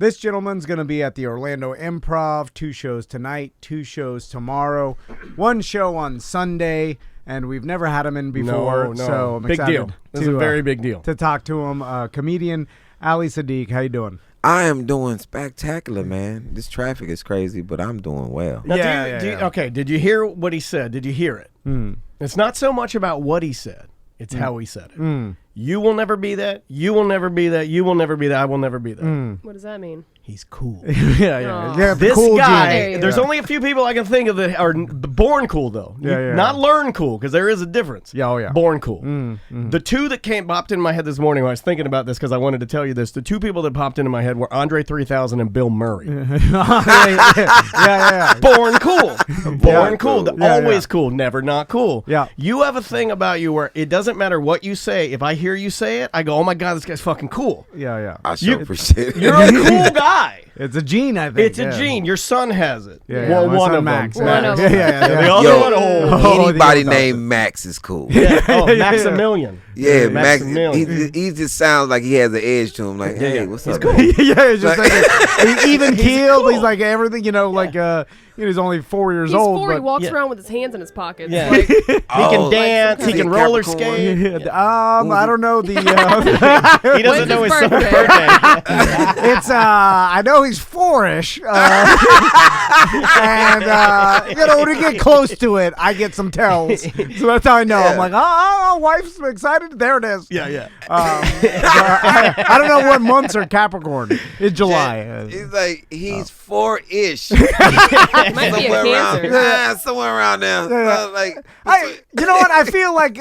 This gentleman's going to be at the Orlando Improv, 2 shows tonight, 2 shows tomorrow, 1 show on Sunday, and we've never had him in before, so I'm big excited deal. This is a very big deal. To talk to him. Comedian Ali Siddiq, how you doing? I am doing spectacular, man. This traffic is crazy, but I'm doing well. Now, okay, did you hear what he said? Did you hear it? It's not so much about what he said. It's how he said it. You will never be that. You will never be that. You will never be that. I will never be that. What does that mean? He's cool. Yeah, This cool guy, gene. there's only a few people I can think of that are born cool, though. Not learn cool, because there is a difference. Born cool. The 2 that popped in my head this morning when I was thinking about this, because I wanted to tell you this, the 2 people that popped into my head were Andre 3000 and Bill Murray. Born cool. Born cool. Always cool. Never not cool. Yeah. You have a thing about you where it doesn't matter what you say. If I hear you say it, I go, oh my God, this guy's fucking cool. I sure appreciate it. You're a cool guy. It's a gene, I think. It's a gene. Your son has it. Well, one of Max. them. One of them. The other one, anybody named Max is cool. Maximilian. Yeah, Max. Maximilian. He just sounds like he has an edge to him. Like, hey, what's up? Cool. He's just like even keeled. Cool. He's like everything, he's only 4 years old. He's 4. He but walks around with his hands in his pockets. Yeah. Like, He can dance. He can roller Capricorn. skate. I don't know the. He doesn't know his son's birthday. It's I know he's 4-ish, and when we get close to it, I get some tells. So that's how I know. I'm like, wife's excited. There it is. Yeah. I don't know what months are Capricorn. It's July. He's like he's 4-ish. might be a Cancer. Somewhere around there. You know what? I feel like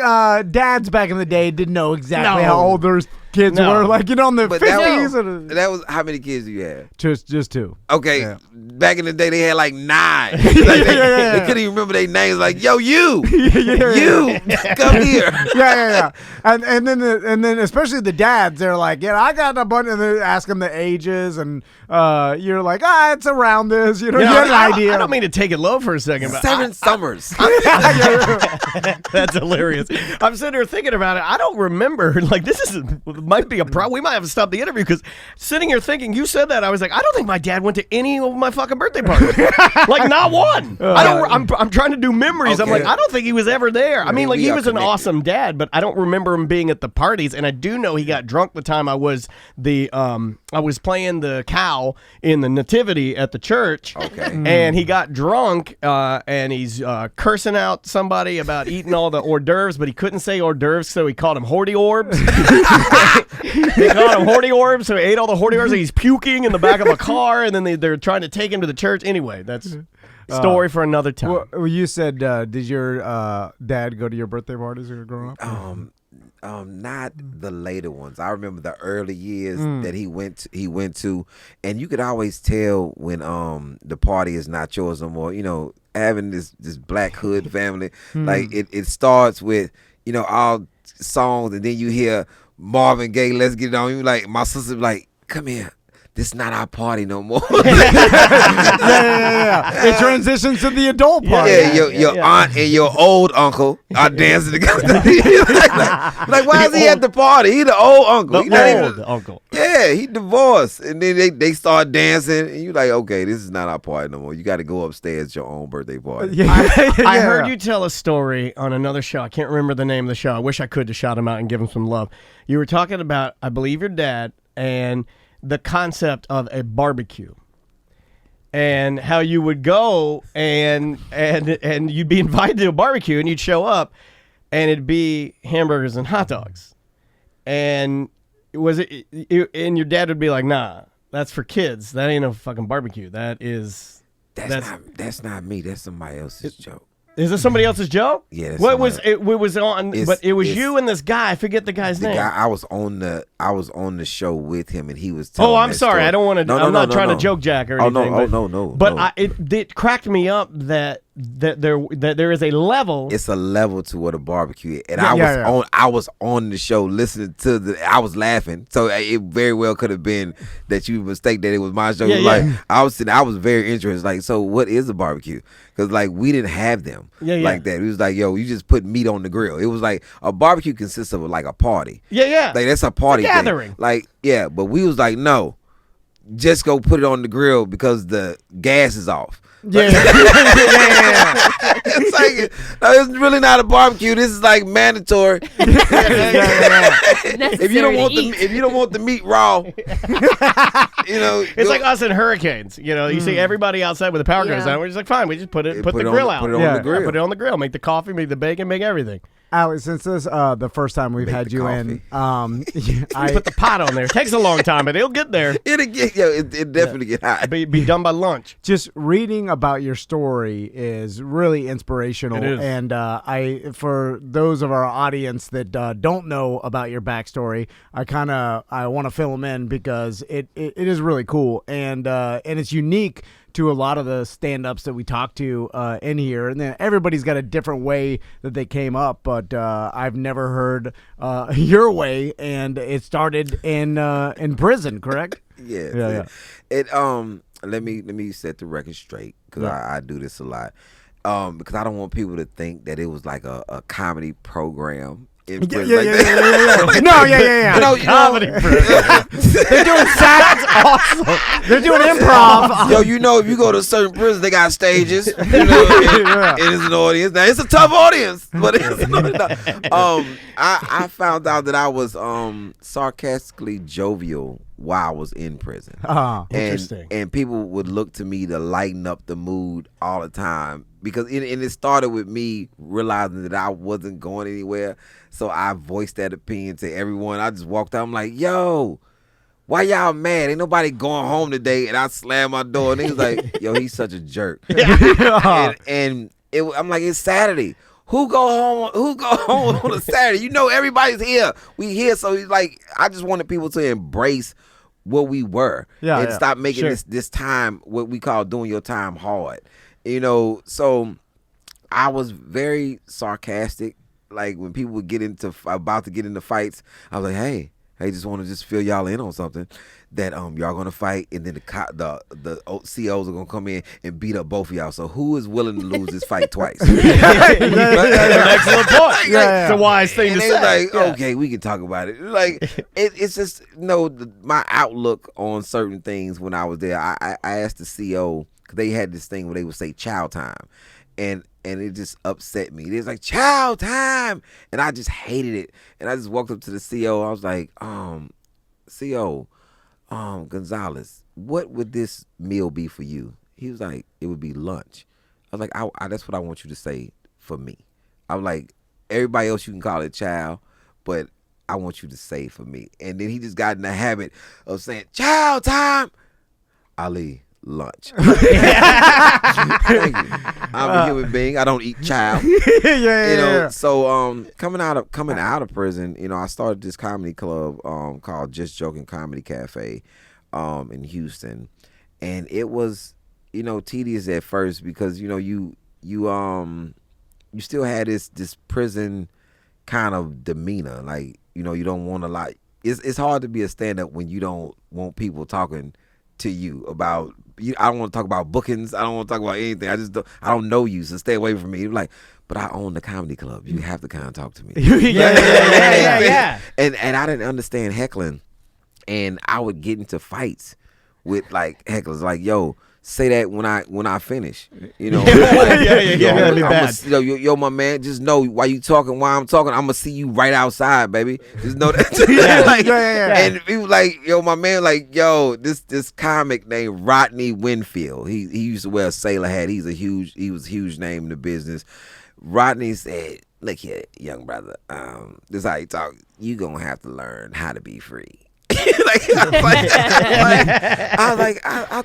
dads back in the day didn't know exactly how old their kids were. Like, in the 50s. That was how many kids do you have? Just 2. Okay, back in the day they had like 9. They couldn't even remember their names. Like, yo, you come here. And then especially the dads, they're like, I got a bunch, and they ask them the ages, and you're like, it's around this. You get an idea. I don't mean to take it low for a second, but 7 summers. That's hilarious. I'm sitting here thinking about it. I don't remember. Like, might be a problem. We might have to stop the interview, because sitting here thinking, you said that, I was like, I don't think my dad went to any of my fucking birthday parties. Like, not one. I'm trying to do memories. Okay. I'm like, I don't think he was ever there. I mean, like, he was an connected. awesome dad, but I don't remember him being at the parties. And I do know he got drunk the time I was playing the cow in the nativity at the church. Okay. And he got drunk, and he's cursing out somebody about eating all the hors d'oeuvres, but he couldn't say hors d'oeuvres, so he called him horty orbs. They called him horty orbs, so he ate all the horty orbs, and he's puking in the back of a car, and then they're trying to take him to the church. Anyway, that's a story for another time. Well, you said, did your dad go to your birthday parties when you were growing up? Not the later ones. I remember the early years that he went to, and you could always tell when the party is not yours no more. Having this black hood family, like it starts with all songs, and then you hear Marvin Gaye, "Let's Get It On." You like, my sister like, come here. This is not our party no more. It transitions to the adult party. Your aunt and your old uncle are dancing together. like, why is he at the party? He the old uncle. The uncle. Yeah, he divorced, and then they start dancing, and you like, okay, this is not our party no more. You got to go upstairs to your own birthday party. I heard you tell a story on another show. I can't remember the name of the show. I wish I could have shot him out and give him some love. You were talking about, I believe, your dad and the concept of a barbecue, and how you would go and you'd be invited to a barbecue, and you'd show up, and it'd be hamburgers and hot dogs, and and your dad would be like, nah, that's for kids. That ain't no fucking barbecue. That's not me. That's somebody else's joke. Is this somebody else's joke? Yeah. That's what was it? Was on, but it was you and this guy. I forget the guy's name. Guy, I was on the show with him, and he was telling. Oh, I'm sorry. Story. I don't want to. I'm not trying to joke jack or anything. No. But it cracked me up that there is a level. It's a level to what a barbecue is, and I was on the show listening to I was laughing, so it very well could have been that you mistake that it was my show. I was very interested. Like, so what is a barbecue? Because like we didn't have them like that. It was like, yo, you just put meat on the grill. It was like a barbecue consists of like a party. Yeah. Like that's a party gathering. thing. Like, yeah, but we was like, no. just go put it on the grill because the gas is off. Yeah. It's like, no, it's really not a barbecue. This is like mandatory. If you don't want the meat raw, it's like us in hurricanes. You see everybody outside with the power goes out. We're just like, fine, we just put the grill out. Put it on the grill. Put it on the grill. Make the coffee, make the bacon, make everything. Alex, since this the first time we've had you in, I put the pot on there. It takes a long time, but it'll get there. It definitely get hot. Be done by lunch. Just reading about your story is really inspirational. It is. And for those of our audience that don't know about your backstory, I want to fill them in because it is really cool and it's unique to a lot of the stand-ups that we talk to in here, and then everybody's got a different way that they came up. But I've never heard your way, and it started in prison, correct? Yeah. It let me set the record straight because I do this a lot because I don't want people to think that it was like a comedy program. Yeah. No, yeah. Comedy. They're doing that's awesome. They're doing improv. Yo, if you go to certain prisons, they got stages. It is an audience. Now it's a tough audience, but it's an audience. I found out that I was sarcastically jovial while I was in prison. Interesting. And people would look to me to lighten up the mood all the time because it started with me realizing that I wasn't going anywhere. So I voiced that opinion to everyone. I just walked out. I'm like, yo, why y'all mad? Ain't nobody going home today. And I slammed my door. And he was like, yo, he's such a jerk. I'm like, it's Saturday. Who go home on a Saturday? Everybody's here. We here. So he's like, I just wanted people to embrace what we were and stop making this time what we call doing your time hard. So I was very sarcastic. Like when people would about to get into fights, I was like, hey, I just want to fill y'all in on something that y'all gonna fight, and then the COs are gonna come in and beat up both of y'all. So who is willing to lose this fight twice? That's an excellent point. It's a wise thing to say. Like, okay, we can talk about it. Like it's just my outlook on certain things when I was there. I asked the CO because they had this thing where they would say chow time, and it just upset me. It was like chow time, and I just hated it. And I just walked up to the CO. I was like, CO, Gonzalez, what would this meal be for you? He was like, it would be lunch. I was like, that's what I want you to say for me. I was like, everybody else you can call it chow, but I want you to say for me. And then he just got in the habit of saying chow time. Ali, lunch. Thank you. I'm a human being. I don't eat child. So coming out of prison, I started this comedy club called Just Joking Comedy Cafe in Houston, and it was tedious at first because you still had this prison kind of demeanor, like you don't want a lot. It's hard to be a stand-up when you don't want people talking to you about. I don't want to talk about bookings. I don't want to talk about anything. I don't know you, so stay away from me. Like, but I own the comedy club. You have to kind of talk to me. Yeah. And I didn't understand heckling, and I would get into fights with like hecklers. Like, yo, say that when I finish. That'd be bad. Yo, my man, just know while I'm talking, I'm gonna see you right outside, baby. Just know that. And he was like, yo, my man, like, yo, this comic named Rodney Winfield. He used to wear a sailor hat. He was a huge name in the business. Rodney said, look here, young brother, this is how you talk. You gonna have to learn how to be free. I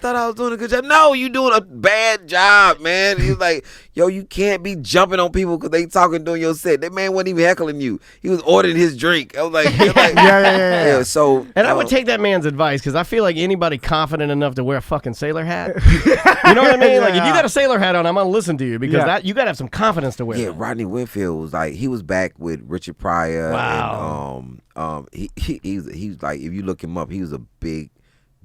thought I was doing a good job. No, you doing a bad job, man. He was like, yo, you can't be jumping on people because they talking during your set. That man wasn't even heckling you. He was ordering his drink. I was like, yeah. So, and I would take that man's advice because I feel like anybody confident enough to wear a fucking sailor hat. You know what I mean? Like if you got a sailor hat on, I'm gonna listen to you because you gotta have some confidence to wear. Yeah, Rodney Winfield was like, he was back with Richard Pryor. Wow. And, he's like, if you look him up, he was a big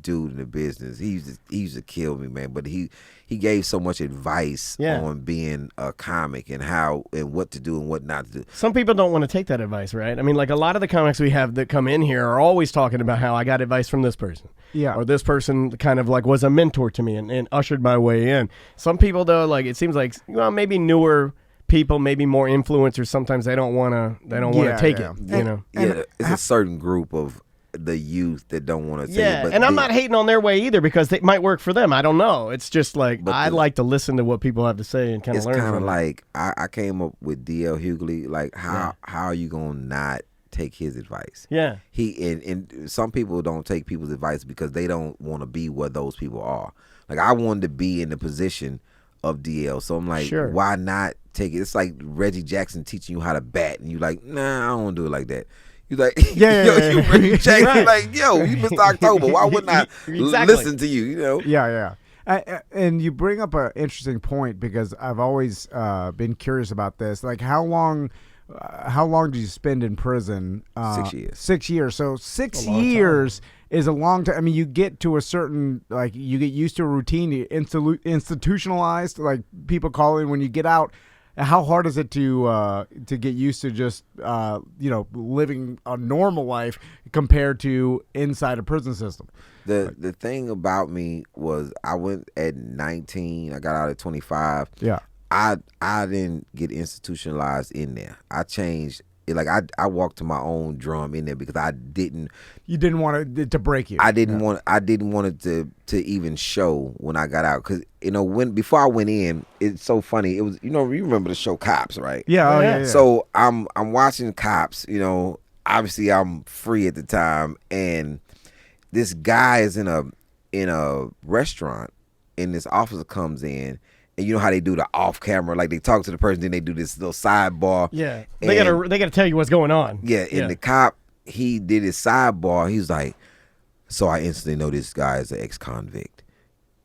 dude in the business. He used to kill me, man. But he gave so much advice on being a comic and how and what to do and what not to do. Some people don't want to take that advice, right? I mean, like a lot of the comics we have that come in here are always talking about how I got advice from this person. Yeah. Or this person kind of like was a mentor to me and ushered my way in. Some people though, like it seems like, well, maybe newer people, maybe more influencers, sometimes they don't want to take it, you know. Yeah, it's a certain group of the youth that don't want to take it. But and I'm not hating on their way either because it might work for them. I don't know. It's just like I like to listen to what people have to say and kind of learn from it. It's kind of like I came up with D.L. Hughley. Like how are you gonna not take his advice? Yeah. And some people don't take people's advice because they don't want to be where those people are. Like I wanted to be in the position of DL, so I'm like, why not take it? It's like Reggie Jackson teaching you how to bat, and you like, nah, I don't want to do it like that. You like, you Reggie Jackson, like, yo, you Mr. October. Why wouldn't I listen to you? You know? Yeah. And you bring up an interesting point because I've always been curious about this. Like, how long did you spend in prison? 6 years. 6 years. So 6 years is a long time. I mean, you get to a certain, like, you get used to a routine, you institutionalized, like people call it when you get out. How hard is it to get used to just living a normal life compared to inside a prison system? The thing about me was I went at 19. I got out at 25. Yeah. I didn't get institutionalized in there. I changed. Like I walked to my own drum in there because I didn't. You didn't want it to break you. I didn't want it to even show when I got out because before I went in, it's so funny. It was you remember the show Cops, right? Yeah, yeah. So I'm watching Cops. Obviously I'm free at the time, and this guy is in a restaurant, and this officer comes in. And you know how they do the off camera, like they talk to the person, then they do this little sidebar. Yeah, they gotta tell you what's going on. Yeah, and the cop, he did his sidebar. He was like, so I instantly know this guy is an ex-convict.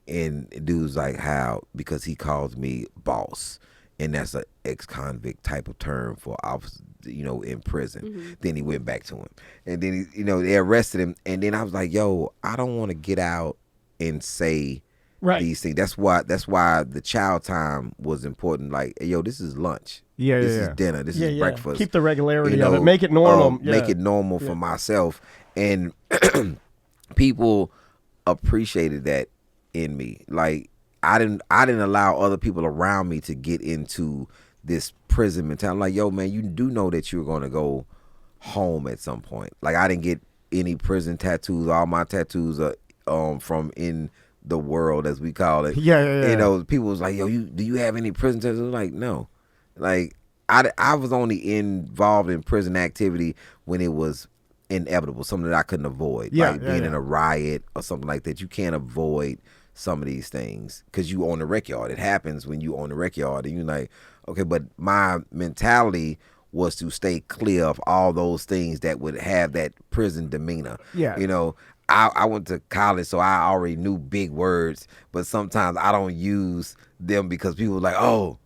And the dude's like, how? Because he calls me boss, and that's an ex-convict type of term for officer, in prison. Mm-hmm. Then he went back to him, and then they arrested him. And then I was like, yo, I don't want to get out and say. Right. These things. That's why the child time was important. Like, hey, yo, this is lunch. This is dinner. This is breakfast. Keep the regularity of it. Make it normal. Make it normal for myself. And people appreciated that in me. Like I didn't allow other people around me to get into this prison mentality. I'm like, yo, man, you do know that you're gonna go home at some point. Like I didn't get any prison tattoos. All my tattoos are from in the world, as we call it. Yeah. People was like, yo, do you have any prison tattoos? I was like, no. Like I was only involved in prison activity when it was inevitable, something that I couldn't avoid. Like being in a riot or something like that. You can't avoid some of these things because you on the rec yard. It happens when you on the rec yard and you're like, okay, but my mentality was to stay clear of all those things that would have that prison demeanor. Yeah. I went to college, so I already knew big words, but sometimes I don't use them because people are like, oh,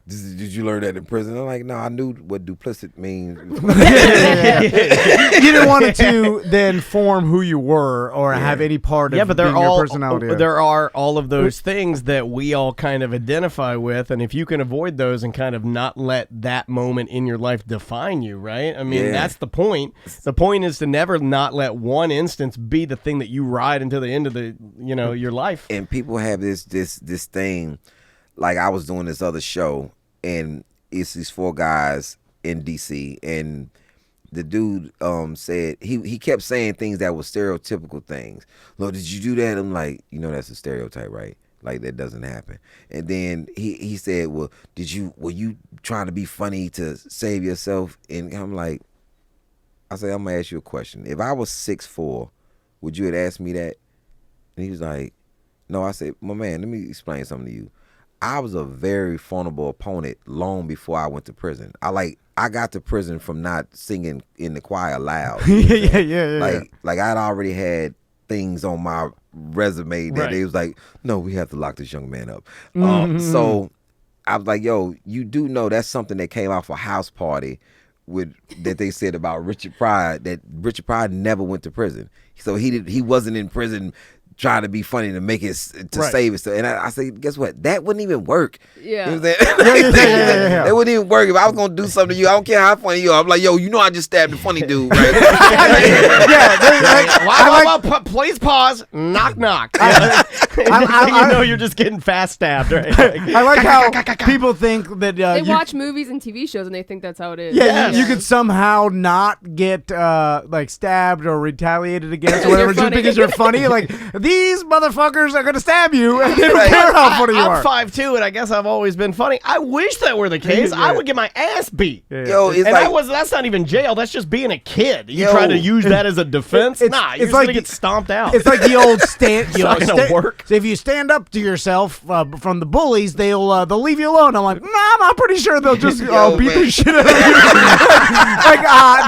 did you learn that in prison? I'm like, no, I knew what duplicit means. You didn't want it to then form who you were or have any part of being your personality. There are all of those things that we all kind of identify with, and if you can avoid those and kind of not let that moment in your life define you, right? I mean, that's the point. The point is to never not let one instance be the thing that you ride until the end of your life. And people have this thing. Like I was doing this other show, and it's these 4 guys in DC, and the dude said he kept saying things that were stereotypical things. Look, did you do that? I'm like, that's a stereotype, right? Like that doesn't happen. And then he said, well, were you trying to be funny to save yourself? And I'm like, I said, I'm gonna ask you a question. If I was 6'4", would you have asked me that? And he was like, no. I said, my man, let me explain something to you. I was a very vulnerable opponent long before I went to prison. I got to prison from not singing in the choir loud. Yeah. Like I'd already had things on my resume that they was like, no, we have to lock this young man up. So I was like, yo, you do know that's something that came off a house party that they said about Richard Pryor, that Richard Pryor never went to prison. So he wasn't in prison trying to be funny to make it to save it. And I say, guess what? That wouldn't even work. Yeah. You know what I'm saying? That wouldn't even work if I was gonna do something to you. I don't care how funny you are. I'm like, yo, you know, I just stabbed the funny dude, right? Please pause. Knock, knock. You know you're just getting fast stabbed, right? I like how people think that They watch movies and TV shows and they think that's how it is. Yeah, you could somehow not get like stabbed or retaliated against or whatever just because you're funny. Like, these motherfuckers are gonna stab you, and they don't care how funny you are. I'm 5'2", and I guess I've always been funny. I wish that were the case. I would get my ass beat. Yo, it's that's not even jail. That's just being a kid. You try to use that as a defense? You're just gonna get stomped out. It's like the old stand. It's not gonna work. So if you stand up to yourself from the bullies, they'll leave you alone. I'm like, I'm pretty sure they'll just beat the shit out of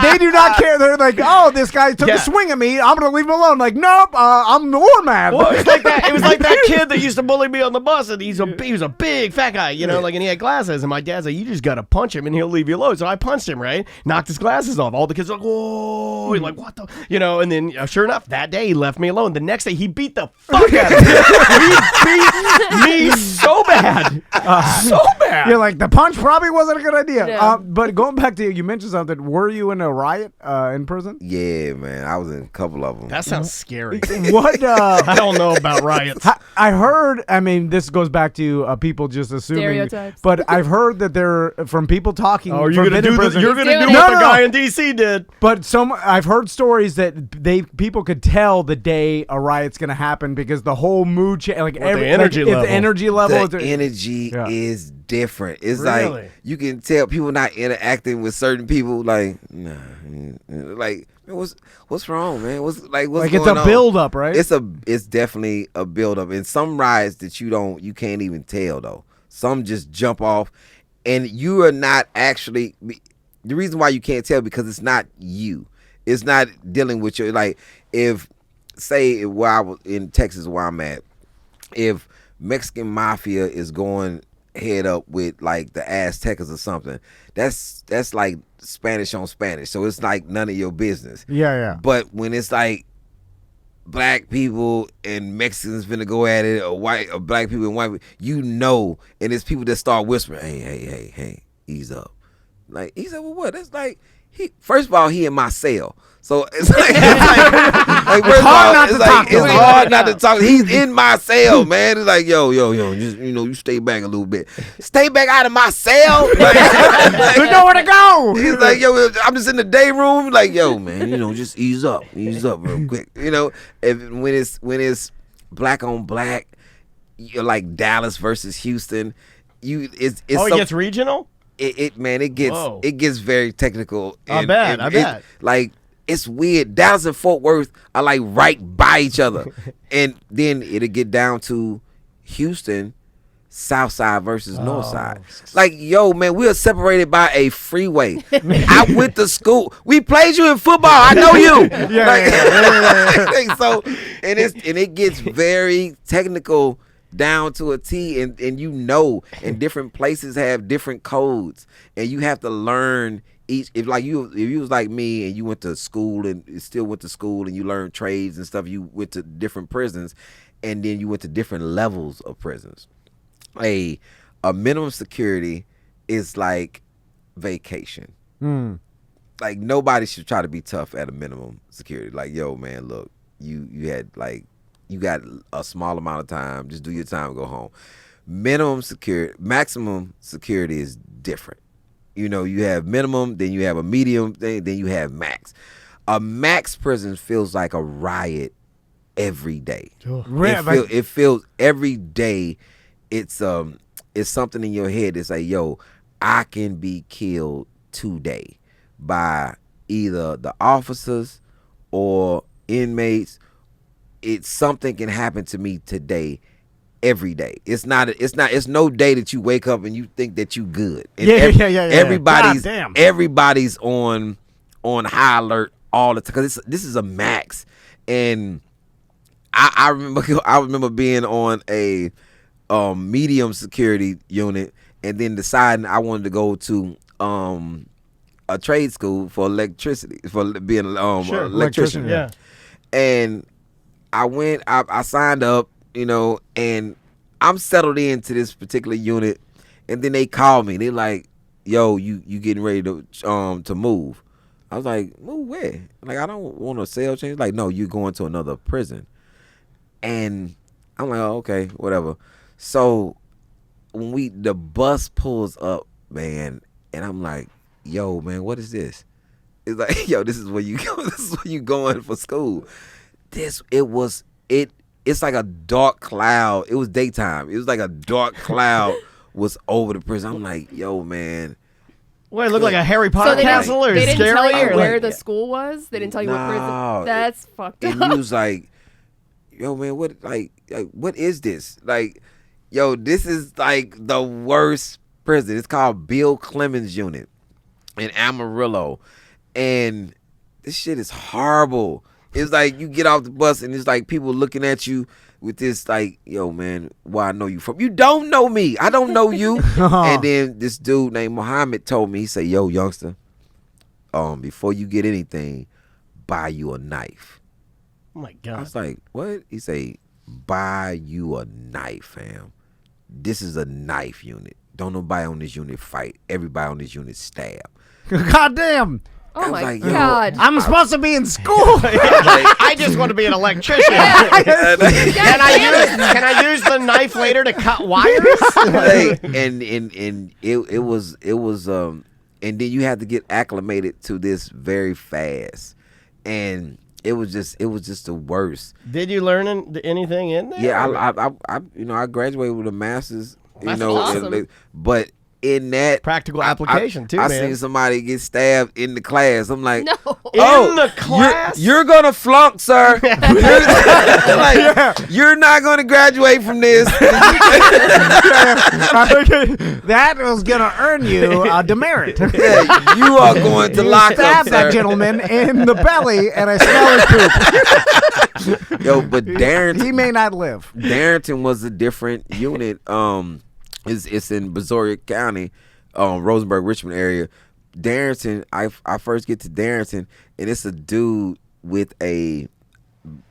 you. They do not care. They're like, oh, this guy took a swing at me. I'm gonna leave him alone. Like, nope, I'm more mad. Well, it was like that kid that used to bully me on the bus, and he was a big fat guy, and he had glasses, and my dad's like, you just gotta punch him and he'll leave you alone. So I punched him, right? Knocked his glasses off. All the kids are like, whoa, you're like, what the, and then sure enough, that day he left me alone. The next day he beat the fuck out of me. He beat me so bad. So bad. You're like, the punch probably wasn't a good idea. No. But going back to you mentioned something. Were you in a riot in prison? Yeah, man. I was in a couple of them. That sounds scary. What? I don't know about riots. I heard, this goes back to people just assuming. Stereotypes. But I've heard that they're, from people talking. Oh, you're going to do what No. the guy in D.C. did. But I've heard stories that people could tell the day a riot's going to happen because the whole mood change. Like the energy level. The energy level. The energy is different. It's really? like you can tell people not interacting with certain people. Like, nah, like, what's wrong, man? What's going on? It's a build up, right? It's definitely a build up. And some riots that you can't even tell though. Some just jump off, and you are not actually. The reason why you can't tell because it's not you. It's not dealing with your, like, if say where I was in Texas where I'm at, if Mexican mafia is going head up with like the Aztecas or something, that's like Spanish on Spanish, so it's like none of your business. Yeah. But when it's like black people and Mexicans finna go at it, or black people and white people, and it's people that start whispering, hey, ease up. Like, ease up with what? That's like, first of all, he in my cell. So it's like, it's hard not to talk. He's in my cell, man. It's like, yo, just, you stay back a little bit. Stay back out of my cell. There's nowhere to go. He's like, yo, I'm just in the day room. Like, yo, man, just ease up real quick. When it's black on black, you're like Dallas versus Houston. It gets regional. It gets very technical. I bet. Like, it's weird. Dallas and Fort Worth are like right by each other. And then it'll get down to Houston, South Side versus North Side. Like, yo, man, we are separated by a freeway. I went to school. We played you in football. I know you. So, and it gets very technical down to a T, and and different places have different codes, and you have to learn each. If you was like me and you went to school and still went to school and you learned trades and stuff, you went to different prisons, and then you went to different levels of prisons. A minimum security is like vacation. Like, nobody should try to be tough at a minimum security. Like, yo, man, look, you had like. You got a small amount of time. Just do your time and go home. Maximum security is different. You have minimum, then you have a medium, then you have max. A max prison feels like a riot every day. It feels every day. It's something in your head that's like, yo, I can be killed today by either the officers or inmates. Something can happen to me today, every day. It's no day that you wake up and you think that you good. And everybody's on high alert all the time, because this is a max. And I remember being on a medium security unit, and then deciding I wanted to go to a trade school for electricity, for being electrician. Yeah. And I went, I signed up, and I'm settled into this particular unit. And then they called me. They like, yo, you getting ready to move. I was like, move where? Like, I don't want a cell change. Like, no, you going to another prison. And I'm like, oh, okay, whatever. So when the bus pulls up, man, and I'm like, yo, man, what is this? It's like, yo, this is where you go. This is where you going for school. It's like a dark cloud. It was daytime. It was like a dark cloud was over the prison. I'm like, yo, man. Well, it looked like a Harry Potter castle, or they didn't scary, tell you or where the school was. They didn't tell you what prison. That's fucked up. And you was like, yo, man, what is this? Like, yo, this is like the worst prison. It's called Bill Clemens Unit in Amarillo, and this shit is horrible. It's like you get off the bus and it's like people looking at you with this like, yo, man, where I know you from? You don't know me. I don't know you. And then this dude named Muhammad told me, he said, yo, youngster, before you get anything, buy you a knife. Oh my God. I was like, what? He say, buy you a knife, fam. This is a knife unit. Don't nobody on this unit fight. Everybody on this unit stab. God damn. Oh my like, God. I'm supposed to be in school. I just want to be an electrician. Can I use the knife later to cut wires? and it was and then you had to get acclimated to this very fast, and it was just the worst. Did you learn anything in there? Yeah, I graduated with a master's. That's awesome. But in that practical application too, I man. seen somebody get stabbed in the class. I'm like, no. Oh, in the class? You're gonna flunk, sir. You're not gonna graduate from this. That was gonna earn you a demerit. Yeah, you are going to lock up, Stab sir. that gentleman in the belly, and I smell his poop. Yo, but Darrington, He may not live. Darrington was a different unit. It's in Brazoria County, Rosenberg, Richmond area. Darrington, I first get to Darrington, and it's a dude with a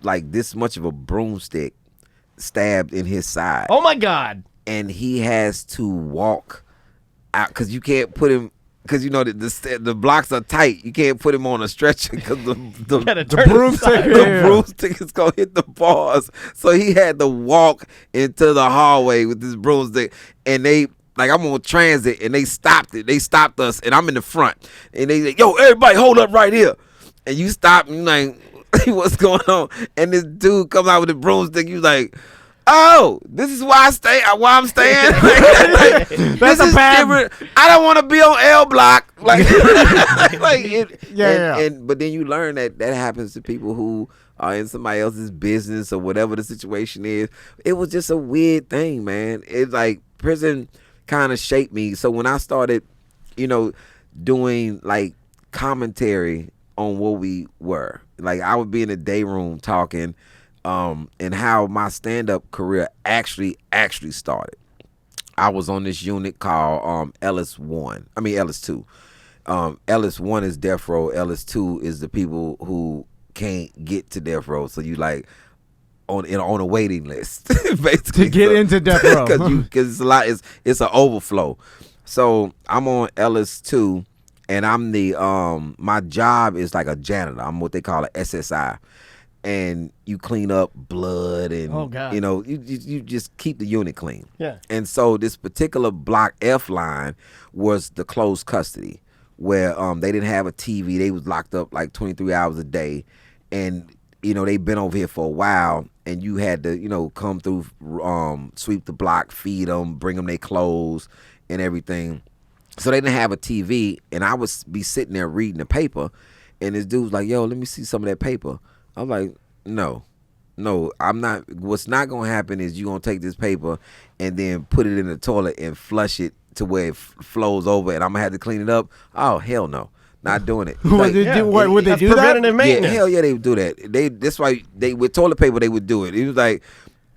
like this much of a broomstick stabbed in his side. Oh my God! And he has to walk out because you can't put him. Because the blocks are tight, you can't put him on a stretcher because the broomstick is gonna hit the bars. So he had to walk into the hallway with this broomstick, and they like I'm on transit, and they stopped it. They stopped us, and I'm in the front, and they like, yo, everybody, hold up right here, and you stop, and you're like, what's going on? And this dude come out with a broomstick. You like, oh, this is why I'm staying. This is different. I don't want to be on L Block. But then you learn that happens to people who are in somebody else's business or whatever the situation is. It was just a weird thing, man. It's like prison kind of shaped me. So when I started, doing like commentary on what we were, like I would be in the day room talking. And how my stand-up career actually started. I was on this unit called Ellis 2. Ellis 1 is death row. Ellis 2 is the people who can't get to death row. So you like on a waiting list, basically, to get into death row because it's an overflow. So I'm on Ellis 2, and I'm the my job is like a janitor. I'm what they call an SSI. And you clean up blood and, you just keep the unit clean. Yeah. And so this particular Block F line was the closed custody where they didn't have a TV. They was locked up like 23 hours a day. And, they've been over here for a while, and you had to, come through, sweep the block, feed them, bring them their clothes and everything. So they didn't have a TV, and I would be sitting there reading the paper, and this dude was like, yo, let me see some of that paper. I'm like, no, I'm not. What's not going to happen is you're going to take this paper and then put it in the toilet and flush it to where it flows over, and I'm going to have to clean it up. Oh, hell no. Not doing it. Would they do that? Preventative maintenance. Yeah, hell yeah, they would do that. That's why with toilet paper, they would do it. It was like,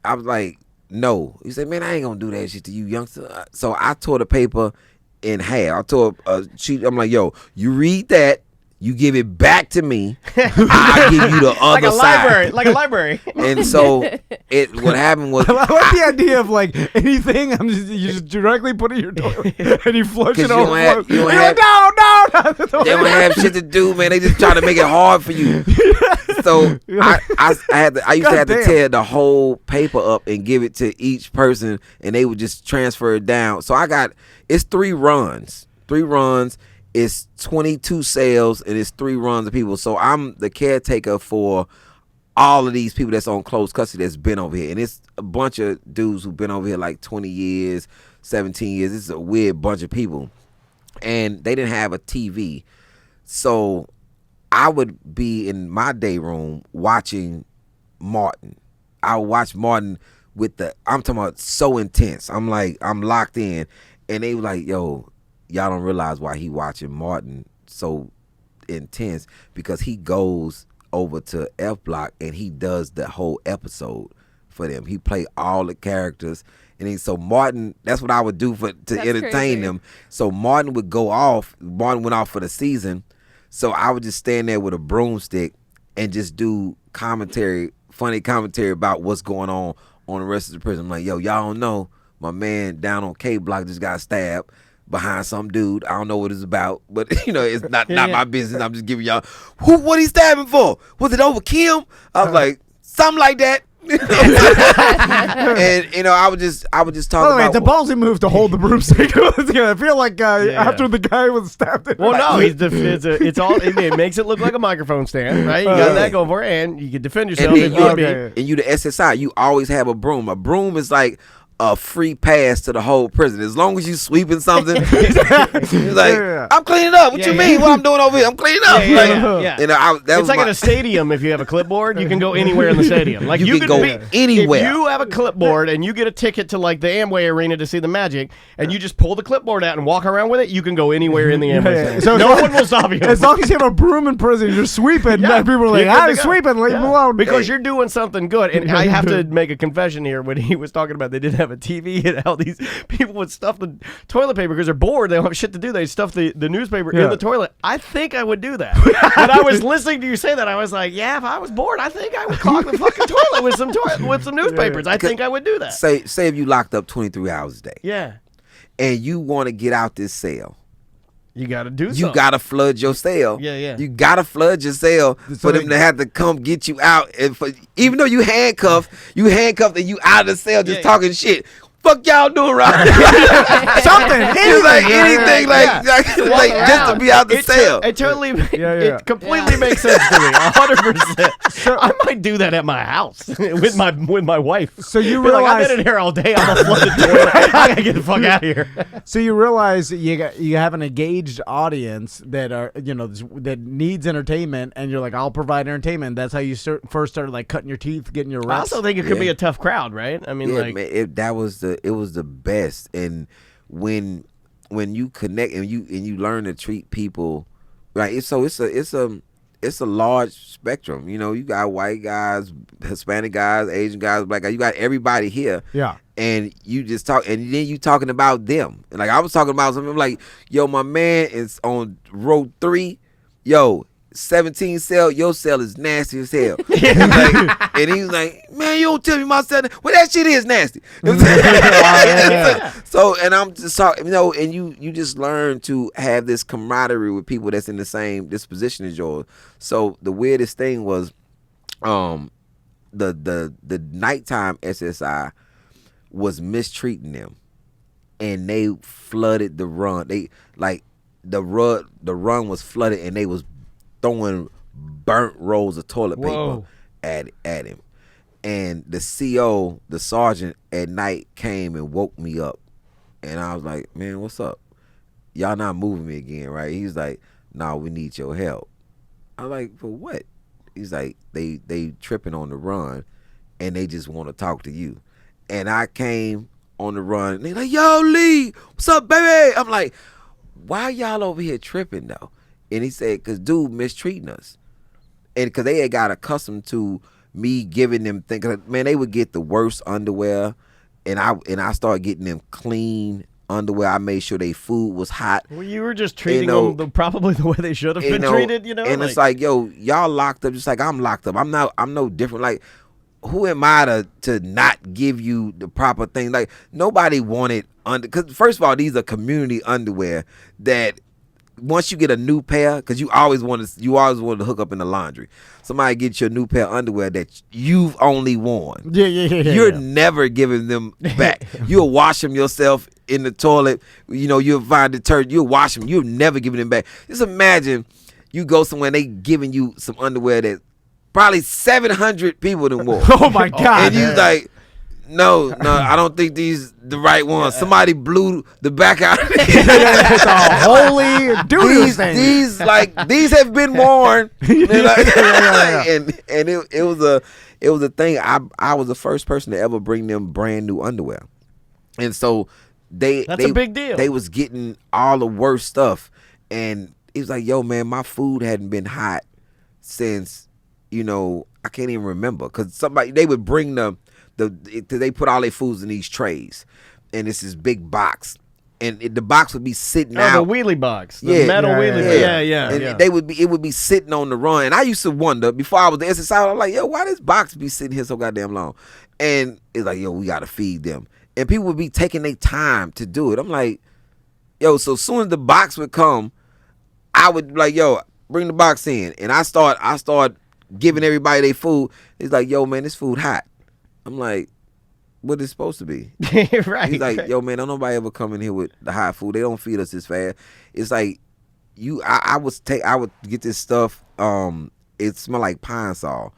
I was like, no. He said, man, I ain't going to do that shit to you, youngster. So I tore the paper in half. I told her, I'm like, yo, you read that. You give it back to me. I give you the other side. Like a library. And so what happened was I like the idea of like anything. You just directly put it in your toilet and you flush it over. No. They don't have shit to do, man. They just try to make it hard for you. So I used to have to tear the whole paper up and give it to each person, and they would just transfer it down. So it's 3 runs. 3 runs. It's 22 sales and it's 3 runs of people. So I'm the caretaker for all of these people that's on closed custody that's been over here. And it's a bunch of dudes who've been over here like 20 years, 17 years. It's a weird bunch of people. And they didn't have a TV. So I would be in my day room watching Martin. I would watch Martin I'm talking about so intense. I'm locked in. And they were like, yo, y'all don't realize why he watching Martin so intense, because he goes over to F Block and he does the whole episode for them. He play all the characters, and so Martin, that's what I would do to entertain them. So Martin would go off. Martin went off for the season, so I would just stand there with a broomstick and just do funny commentary about what's going on the rest of the prison. I'm like, yo, y'all don't know, my man down on K Block just got stabbed behind some dude. I don't know what it's about, but it's not my business. I'm just giving y'all what he stabbing for. Was it over Kim? I was like, something like that. And I would just talk about. It's a ballsy move to hold the broomstick. I feel like after the guy was stabbed. Well, no, it makes it look like a microphone stand, right? You got that going for it, and you can defend yourself. And you the SSI, you always have a broom. A broom is like a free pass to the whole prison. As long as you sweeping something, it's like, I'm cleaning up. What you mean? What I'm doing over here? I'm cleaning up. It's like at a stadium. If you have a clipboard, you can go anywhere in the stadium. Like you can go anywhere. If you have a clipboard and you get a ticket to like the Amway Arena to see the Magic, and you just pull the clipboard out and walk around with it, you can go anywhere in the Amway Stadium. So no one will stop you. As long as you have a broom in prison, you're sweeping. People are like, I'm sweeping. Leave him alone. Because you're doing something good. And I have to make a confession here. When he was talking about they didn't have a TV and how these people would stuff the toilet paper because they're bored. They don't have shit to do. They stuff the newspaper in the toilet. I think I would do that. When I was listening to you say that, I was like, yeah, if I was bored, I think I would clog the fucking toilet with some newspapers. I think I would do that. Say if you locked up 23 hours a day. Yeah. And you want to get out this cell. You got to do something. You got to flood your cell. Yeah. You got to flood your cell for them to have to come get you out. And even though you handcuffed and you out of the cell just talking shit. Fuck y'all doing right? Something. It's like anything, like just to be out the cell. It totally, it completely makes sense to me. 100%. So, I might do that at my house with my wife. So you realize I've been in here all day. I'm a flooded toilet. I gotta get the fuck out of here. So you realize you have an engaged audience that are that needs entertainment, and you're like, I'll provide entertainment. That's how you first started like cutting your teeth, getting your reps. I also think it could be a tough crowd, right? I mean, man, it was the best. And when you connect and you learn to treat people right, it's a large spectrum. You got white guys, Hispanic guys, Asian guys, black guys. You got everybody here. Yeah. And you just talk, and then you talking about them. And like I was talking about something like, yo, my man is on row 3. Yo, 17 cell, your cell is nasty as hell. And he was like, man, you don't tell me my cell. Well, that shit is nasty. So, and I'm just talking, and you just learn to have this camaraderie with people that's in the same disposition as yours. So the weirdest thing was, the nighttime SSI was mistreating them, and they flooded the run. The run was flooded, and they was throwing burnt rolls of toilet paper at him. And the CO, the sergeant at night came and woke me up. And I was like, man, what's up? Y'all not moving me again, right? He's like, nah, we need your help. I was like, for what? He's like, they tripping on the run, and they just want to talk to you. And I came on the run, and they like, yo, Lee, what's up, baby? I'm like, why y'all over here tripping, though? And he said, because dude mistreating us. And because they had got accustomed to me giving them things. Man, they would get the worst underwear, and I started getting them clean underwear. I made sure their food was hot. Well, you were just treating them probably the way they should have been treated, And it's like, yo, y'all locked up just like I'm locked up. I'm no different. Like, who am I to not give you the proper thing? Like, nobody wanted because first of all, these are community underwear that once you get a new pair, because you always wanted to hook up in the laundry. Somebody gets you a new pair of underwear that you've only worn. Yeah. You're never giving them back. You'll wash them yourself in the toilet. You'll find detergent. You'll wash them. You're never giving them back. Just imagine you go somewhere and they giving you some underwear that probably 700 people done wore. Oh my God! And you like, no, I don't think these the right ones. Somebody blew the back out. It's a holy doo-doo thing. These have been worn. And it was a thing. I was the first person to ever bring them brand new underwear, and so that's a big deal. They was getting all the worst stuff, and it was like, yo, man, my food hadn't been hot since I can't even remember, because they would bring they put all their foods in these trays, and it's this big box, and the box would be sitting out. The wheelie box, the metal wheelie box. Yeah. And it would be sitting on the run, and I used to wonder before I was the SSI, I'm like, yo, why this box be sitting here so goddamn long? And it's like, yo, we gotta feed them, and people would be taking their time to do it. I'm like, yo, so as soon as the box would come, I would be like, yo, bring the box in, and I start giving everybody their food. It's like, yo, man, this food hot. I'm like, what is it supposed to be? Right. He's like, yo, man, don't nobody ever come in here with the hot food. They don't feed us this fast. It's like, I would get this stuff. It smelled like pine sol,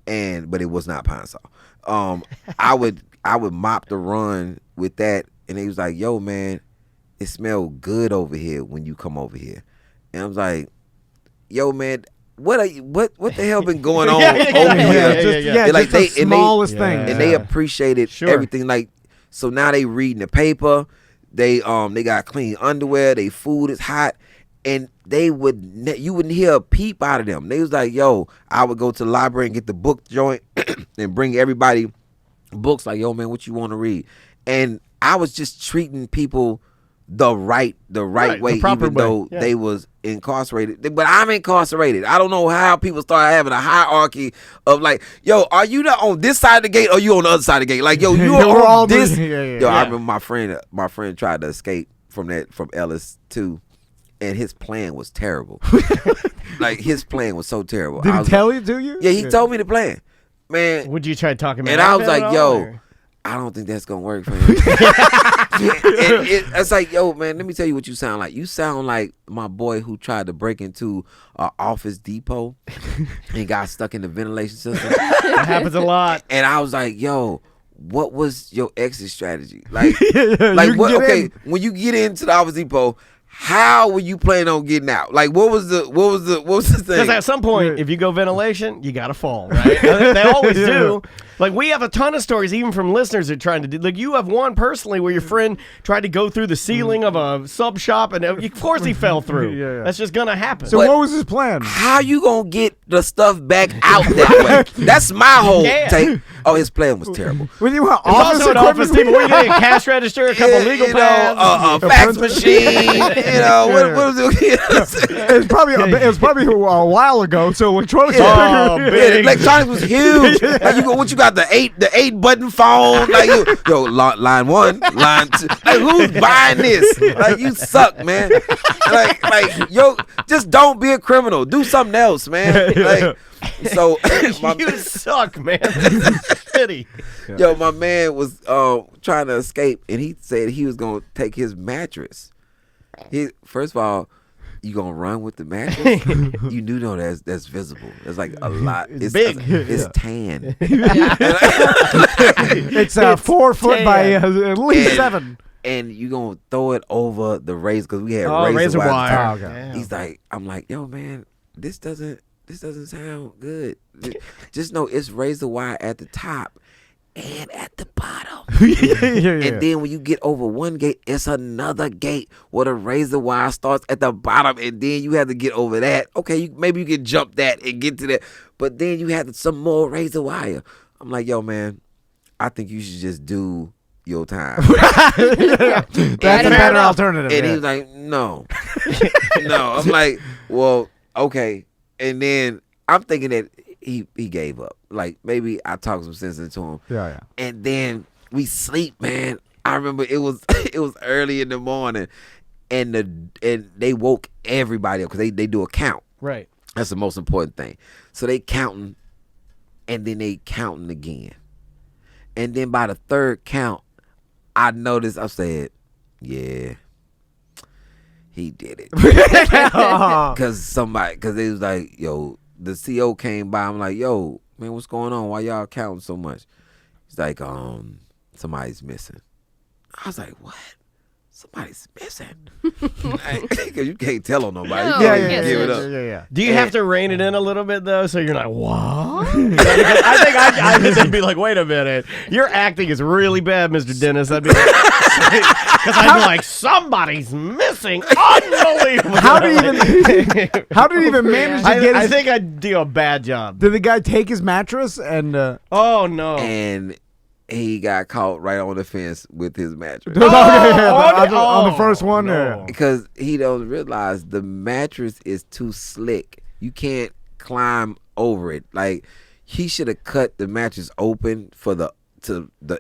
but it was not pine sol. I would mop the run with that, and he was like, yo, man, it smelled good over here when you come over here. And I was like, yo, man, what the hell been going on over here? Just the smallest thing. And they appreciated everything. Like, so now they reading the paper. They got clean underwear. They food is hot, and you wouldn't hear a peep out of them. They was like, yo, I would go to the library and get the book joint and bring everybody books. Like, yo, man, what you want to read? And I was just treating people the right way, even though they was incarcerated. But I'm incarcerated. I don't know how people start having a hierarchy of like, yo, are you on this side of the gate or you on the other side of the gate? Like, yo, you are on this. Yo, I remember my friend tried to escape from Ellis too, and his plan was terrible. Like, his plan was so terrible. Did he tell you? Do you? Yeah, he told me the plan. Man, would you try talking about? And I was like, yo, I don't think that's gonna work for him. It's like, yo, man, let me tell you what you sound like. You sound like my boy who tried to break into an Office Depot and got stuck in the ventilation system. That happens a lot. And I was like, yo, what was your exit strategy? Like, what? Okay, when you get into the Office Depot, how were you planning on getting out? Like, what was the thing? Because at some point, if you go ventilation, you gotta fall, right? They always do. Like, we have a ton of stories, even from listeners that are trying to do. Like, you have one personally where your friend tried to go through the ceiling of a sub shop, and of course he fell through. That's just gonna happen. So what was his plan? How you gonna get the stuff back out that way? That's my whole take. Oh, his plan was terrible. When you want also an office people, where you get a cash register, a couple legal pads, a fax machine. What was it? It was probably a while ago. So electronics was bigger. Electronics was huge. Like, what you got, the eight button phone? Like, yo, line 1, line 2. Like, who's buying this? Like, you suck, man. Like, yo, just don't be a criminal. Do something else, man. Like, so you suck, man. Pity. Yo, my man was trying to escape, and he said he was gonna take his mattress. First of all, you gonna run with the mattress? You do know that's visible. It's like a lot. It's big. It's tan. It's 4 foot by at least 7. And you gonna throw it over the razor, because we had razor wire. Okay. He's like, I'm like, yo, man, this doesn't sound good. Just know it's razor wire at the top and at the bottom. And then when you get over one gate, it's another gate where the razor wire starts at the bottom, and then you have to get over that. Okay, maybe you can jump that and get to that, but then you have some more razor wire. I'm like, yo, man, I think you should just do your time. That's a better alternative. And he was like, no. No. I'm like, well, okay. And then I'm thinking that he gave up. Like, maybe I talked some sense into him. Yeah. And then we sleep, man. I remember it was early in the morning, and they woke everybody up because they do a count. Right. That's the most important thing. So they counting, and then they counting again. And then by the third count, I noticed, I said, yeah, he did it. Because they was like, yo, the CO came by. I'm like, yo, man, what's going on? Why y'all counting so much? He's like, somebody's missing. I was like, what? Somebody's missing. Because you can't tell on nobody. No, You can't yeah, give it Yeah. up. Do you have to rein it in a little bit though, so you're not what? I think I'd be like, wait a minute, your acting is really bad, Mr. Dennis. I'd be like, because I'd be like, somebody's missing. Unbelievable. How did he even manage to get? I think I'd do a bad job. Did the guy take his mattress and? Oh no. And he got caught right on the fence with his mattress. On the first one, no. Because he don't realize the mattress is too slick. You can't climb over it. Like, he should have cut the mattress open for the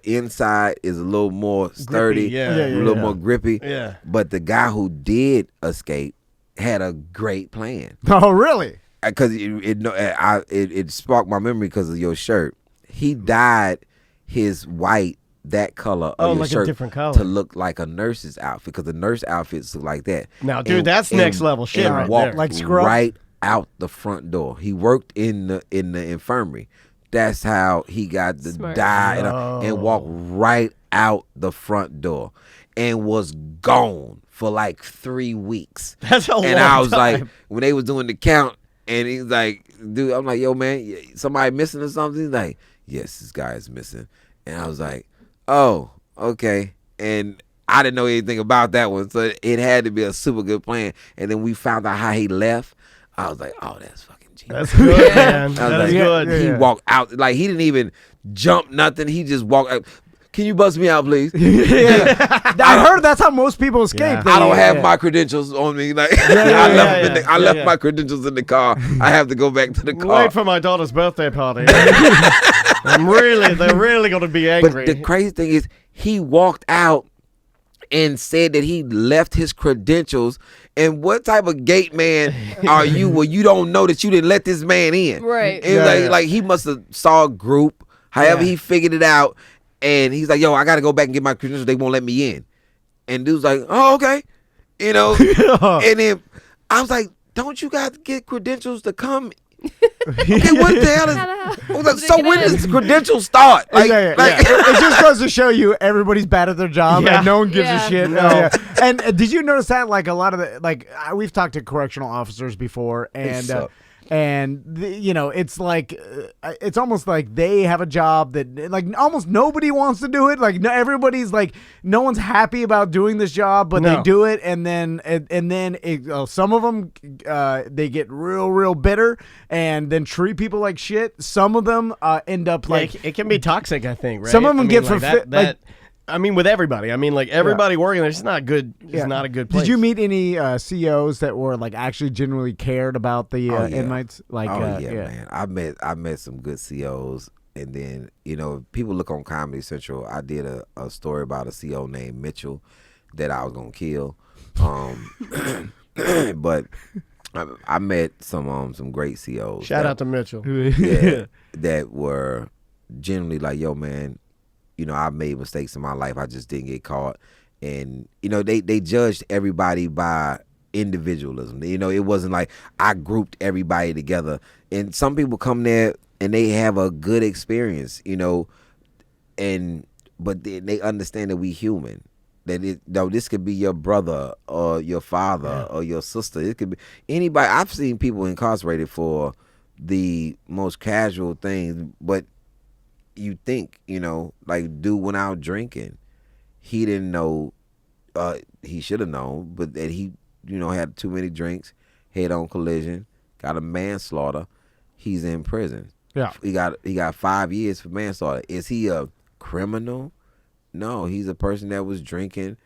inside is a little more sturdy, grippy, a little more grippy. Yeah. But the guy who did escape had a great plan. Oh, really? Because it sparked my memory because of your shirt. He dyed his white, that color of your like shirt, a different color, to look like a nurse's outfit, because the nurse outfits look like that. Now, dude, that's next level shit and right walked there. Like Scrub? right out the front door. He worked in the infirmary. That's how he got the Smart. dye and walked right out the front door and was gone for like 3 weeks. That's a long time. And I was like, when they was doing the count, and he's like, dude, I'm like, yo, man, somebody missing or something? He's like, yes, this guy is missing. And I was like, oh, okay. And I didn't know anything about that one, so it had to be a super good plan. And then we found out how he left. I was like, oh, that's fucking genius. That's good, man. I was That's like, good. He walked out. Like, he didn't even jump nothing. He just walked out. Can you bust me out, please? I heard that's how most people escape. I don't have my credentials on me. Like, I left my credentials in the car. I have to go back to the car. Wait for my daughter's birthday party. They're really going to be angry. But the crazy thing is, he walked out and said that he left his credentials. And what type of gate man are you where you don't know that you didn't let this man in? Right. And like he must have saw a group. However, he figured it out. And he's like, yo, I got to go back and get my credentials. They won't let me in. And dude's like, oh, okay. You know? And then I was like, don't you got to get credentials to come? Okay, what the hell is... So when does the credentials start? Like, it just goes to show you everybody's bad at their job and no one gives a shit. No. And did you notice that, like, a lot of the... Like, we've talked to correctional officers before, and it's like it's almost like they have a job that like almost nobody wants to do it. Like everybody's like, no one's happy about doing this job, but they do it, and then some of them they get real bitter and then treat people like shit. Some of them end up like it can be toxic. I think right? Some of them get like for that. I mean, with everybody. I mean, like everybody working there, it's not good. It's not a good place. Did you meet any COs that were like actually genuinely cared about the inmates? Like, man. I met some good COs, and then people look on Comedy Central. I did a story about a CO named Mitchell that I was gonna kill, but I met some great COs. Shout out to Mitchell. That were genuinely like, yo, man. I made mistakes in my life. I just didn't get caught. And, they judged everybody by individualism. It wasn't like I grouped everybody together. And some people come there and they have a good experience, but they understand that we human. That this could be your brother or your father or your sister. It could be anybody. I've seen people incarcerated for the most casual things, but you think, like dude went out drinking. He didn't know, he should have known, but that he, had too many drinks, head-on collision, got a manslaughter. He's in prison. Yeah. He got 5 years for manslaughter. Is he a criminal? No, he's a person that was drank too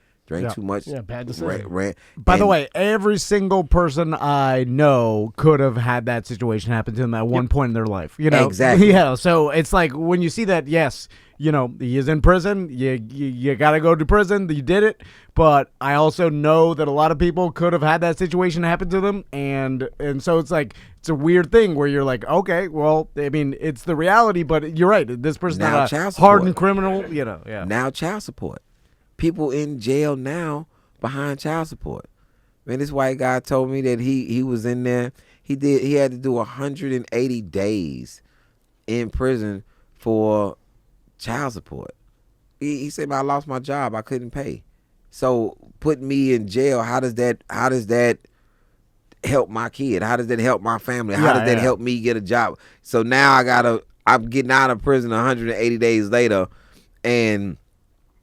much. Yeah, bad decision. By the way, every single person I know could have had that situation happen to them at one point in their life. You know, exactly. Yeah, so it's like when you see that, yes, you know, he is in prison. You got to go to prison. You did it. But I also know that a lot of people could have had that situation happen to them, and so it's like it's a weird thing where you're like, okay, well, I mean, it's the reality, but you're right. This person's Now not a child support. hardened criminal. You know, yeah. Now child support. People in jail now behind child support. Man, this white guy told me that he was in there. He had to do 180 days in prison for child support. He said, "I lost my job. I couldn't pay. So putting me in jail, how does that help my kid? How does that help my family? How does that help me get a job?" So now I'm getting out of prison 180 days later, and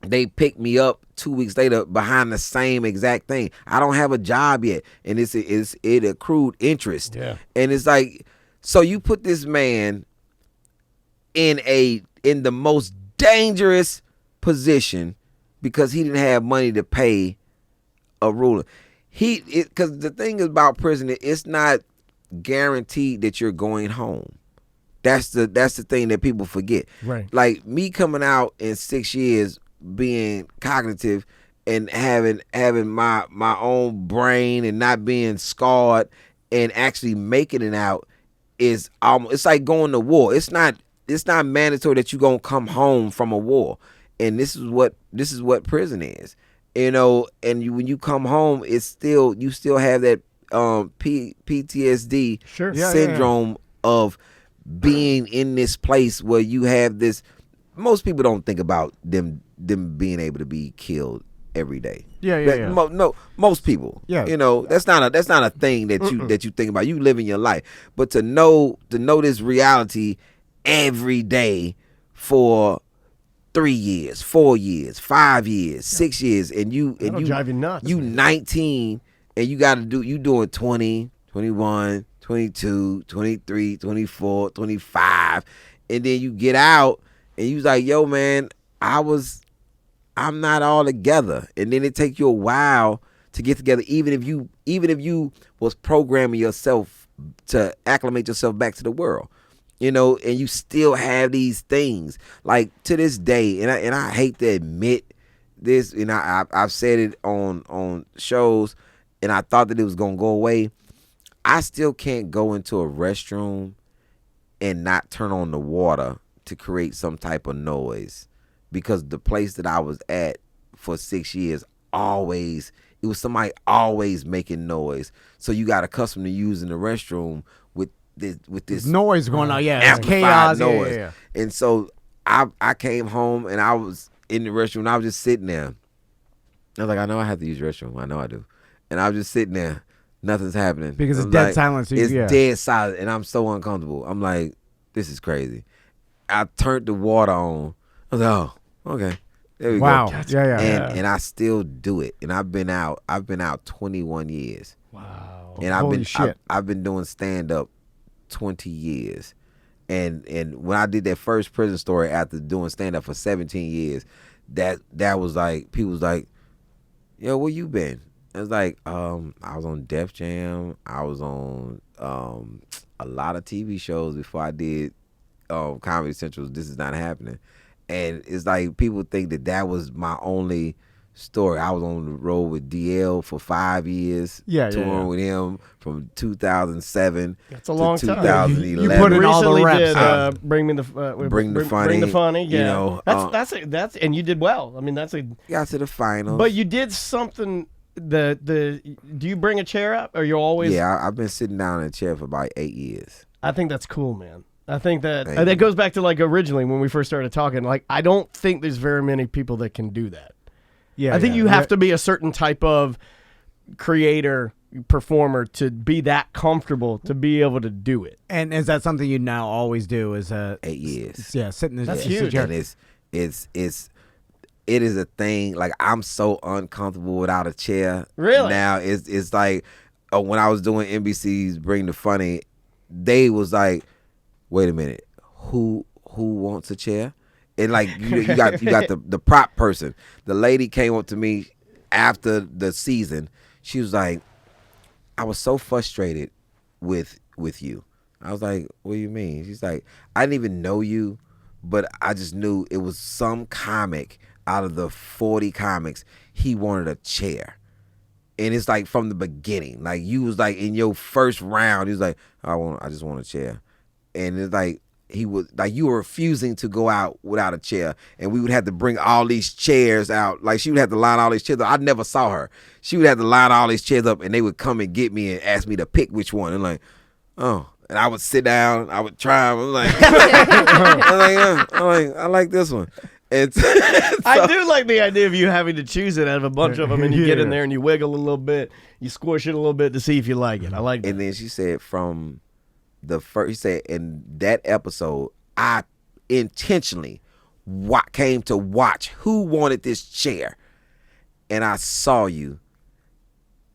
they picked me up 2 weeks later behind the same exact thing. I don't have a job yet, and it accrued interest. Yeah. And it's like, so you put this man in the most dangerous position because he didn't have money to pay a ruler. Because the thing about prison, it's not guaranteed that you're going home. That's the thing that people forget. Right. Like me coming out in 6 years, being cognitive and having my own brain and not being scarred and actually making it out is almost, it's like going to war. It's not mandatory that you're gonna come home from a war, and this is what prison is, you know. And when you come home, you still have that PTSD syndrome of being in this place where you have this. Most people don't think about them being able to be killed every day. No, most people. Yeah. You know, that's not a thing that you think about. You live in your life, but to know this reality every day for 3 years, 4 years, 5 years, 6 years, and you drive you nuts. You 19 and you doing 20, 21, 22, 23, 24, 25, and then you get out and you was like, yo man, I'm not all together. And then it take you a while to get together, even if you was programming yourself to acclimate yourself back to the world. You know, and you still have these things. Like to this day, and I hate to admit this, and I've said it on shows, and I thought that it was gonna go away. I still can't go into a restroom and not turn on the water to create some type of noise, because the place that I was at for 6 years it was somebody always making noise. So you got accustomed to using the restroom with this noise going on. Yeah, it's chaos. chaos. Noise. Yeah. And so I came home and I was in the restroom and I was just sitting there. I was like, I know I have to use the restroom. I know I do. And I was just sitting there. Nothing's happening. Because it's dead silence. It's dead silent, and I'm so uncomfortable. I'm like, this is crazy. I turned the water on. I was like, oh, okay. There we go. Wow. Yeah. And I still do it. And I've been out 21 years. Wow. And Holy shit. I've been doing stand up 20 years. And when I did that first prison story after doing stand up for 17 years, that was like, people was like, yo, where you been? It was like, I was on Def Jam. I was on a lot of TV shows before I did Comedy Central's This Is Not Happening. And it's like people think that was my only story. I was on the road with DL for 5 years. Touring with him from 2007 That's a long to time. 2011. You put in all the reps. Did, Bring the Funny. Bring the Funny. Yeah. You know, that's and you did well. I mean, got to the finals. But you did something. Do you bring a chair up, or you always? Yeah, I've been sitting down in a chair for about 8 years. I think that's cool, man. I think that goes back to like originally when we first started talking. Like, I don't think there's very many people that can do that. Yeah, I think you have to be a certain type of creator, performer to be that comfortable to be able to do it. And is that something you now always do? Is 8 years? Yeah, sitting in That's the huge. chair. And it is a thing. Like, I'm so uncomfortable without a chair. Really? Now it's like when I was doing NBC's Bring the Funny, they was like, wait a minute, who wants a chair? And like you got the prop person. The lady came up to me after the season. She was like, I was so frustrated with you. I was like, what do you mean? She's like, I didn't even know you, but I just knew it was some comic out of the 40 comics. He wanted a chair. And it's like from the beginning. Like you was like in your first round, he was like, I just want a chair. And it's like he was like you were refusing to go out without a chair. And we would have to bring all these chairs out. Like she would have to line all these chairs up. I never saw her. She would have to line all these chairs up and they would come and get me and ask me to pick which one. And like, oh. And I would sit down, I would try. I'm like, I like this one. And so, I do like the idea of you having to choose it out of a bunch of them, and you get in there and you wiggle a little bit, you squish it a little bit to see if you like it. I like that. And then she said from the first, she said in that episode, I intentionally came to watch who wanted this chair, and I saw you.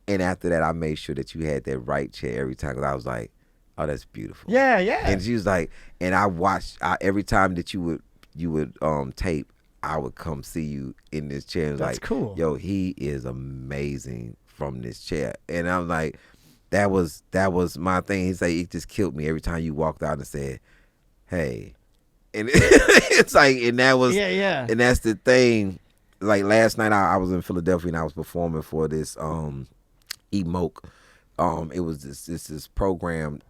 And after that, I made sure that you had that right chair every time, because I was like, oh, that's beautiful. Yeah, yeah. And she was like, and I watched every time that you would tape, I would come see you in this chair. That's like, cool. Yo, he is amazing from this chair. And I'm like, that was my thing. He said, it just killed me every time you walked out and said, hey. And it's like, and that was, yeah. And that's the thing. Like last night I was in Philadelphia and I was performing for this Emoke. It was this program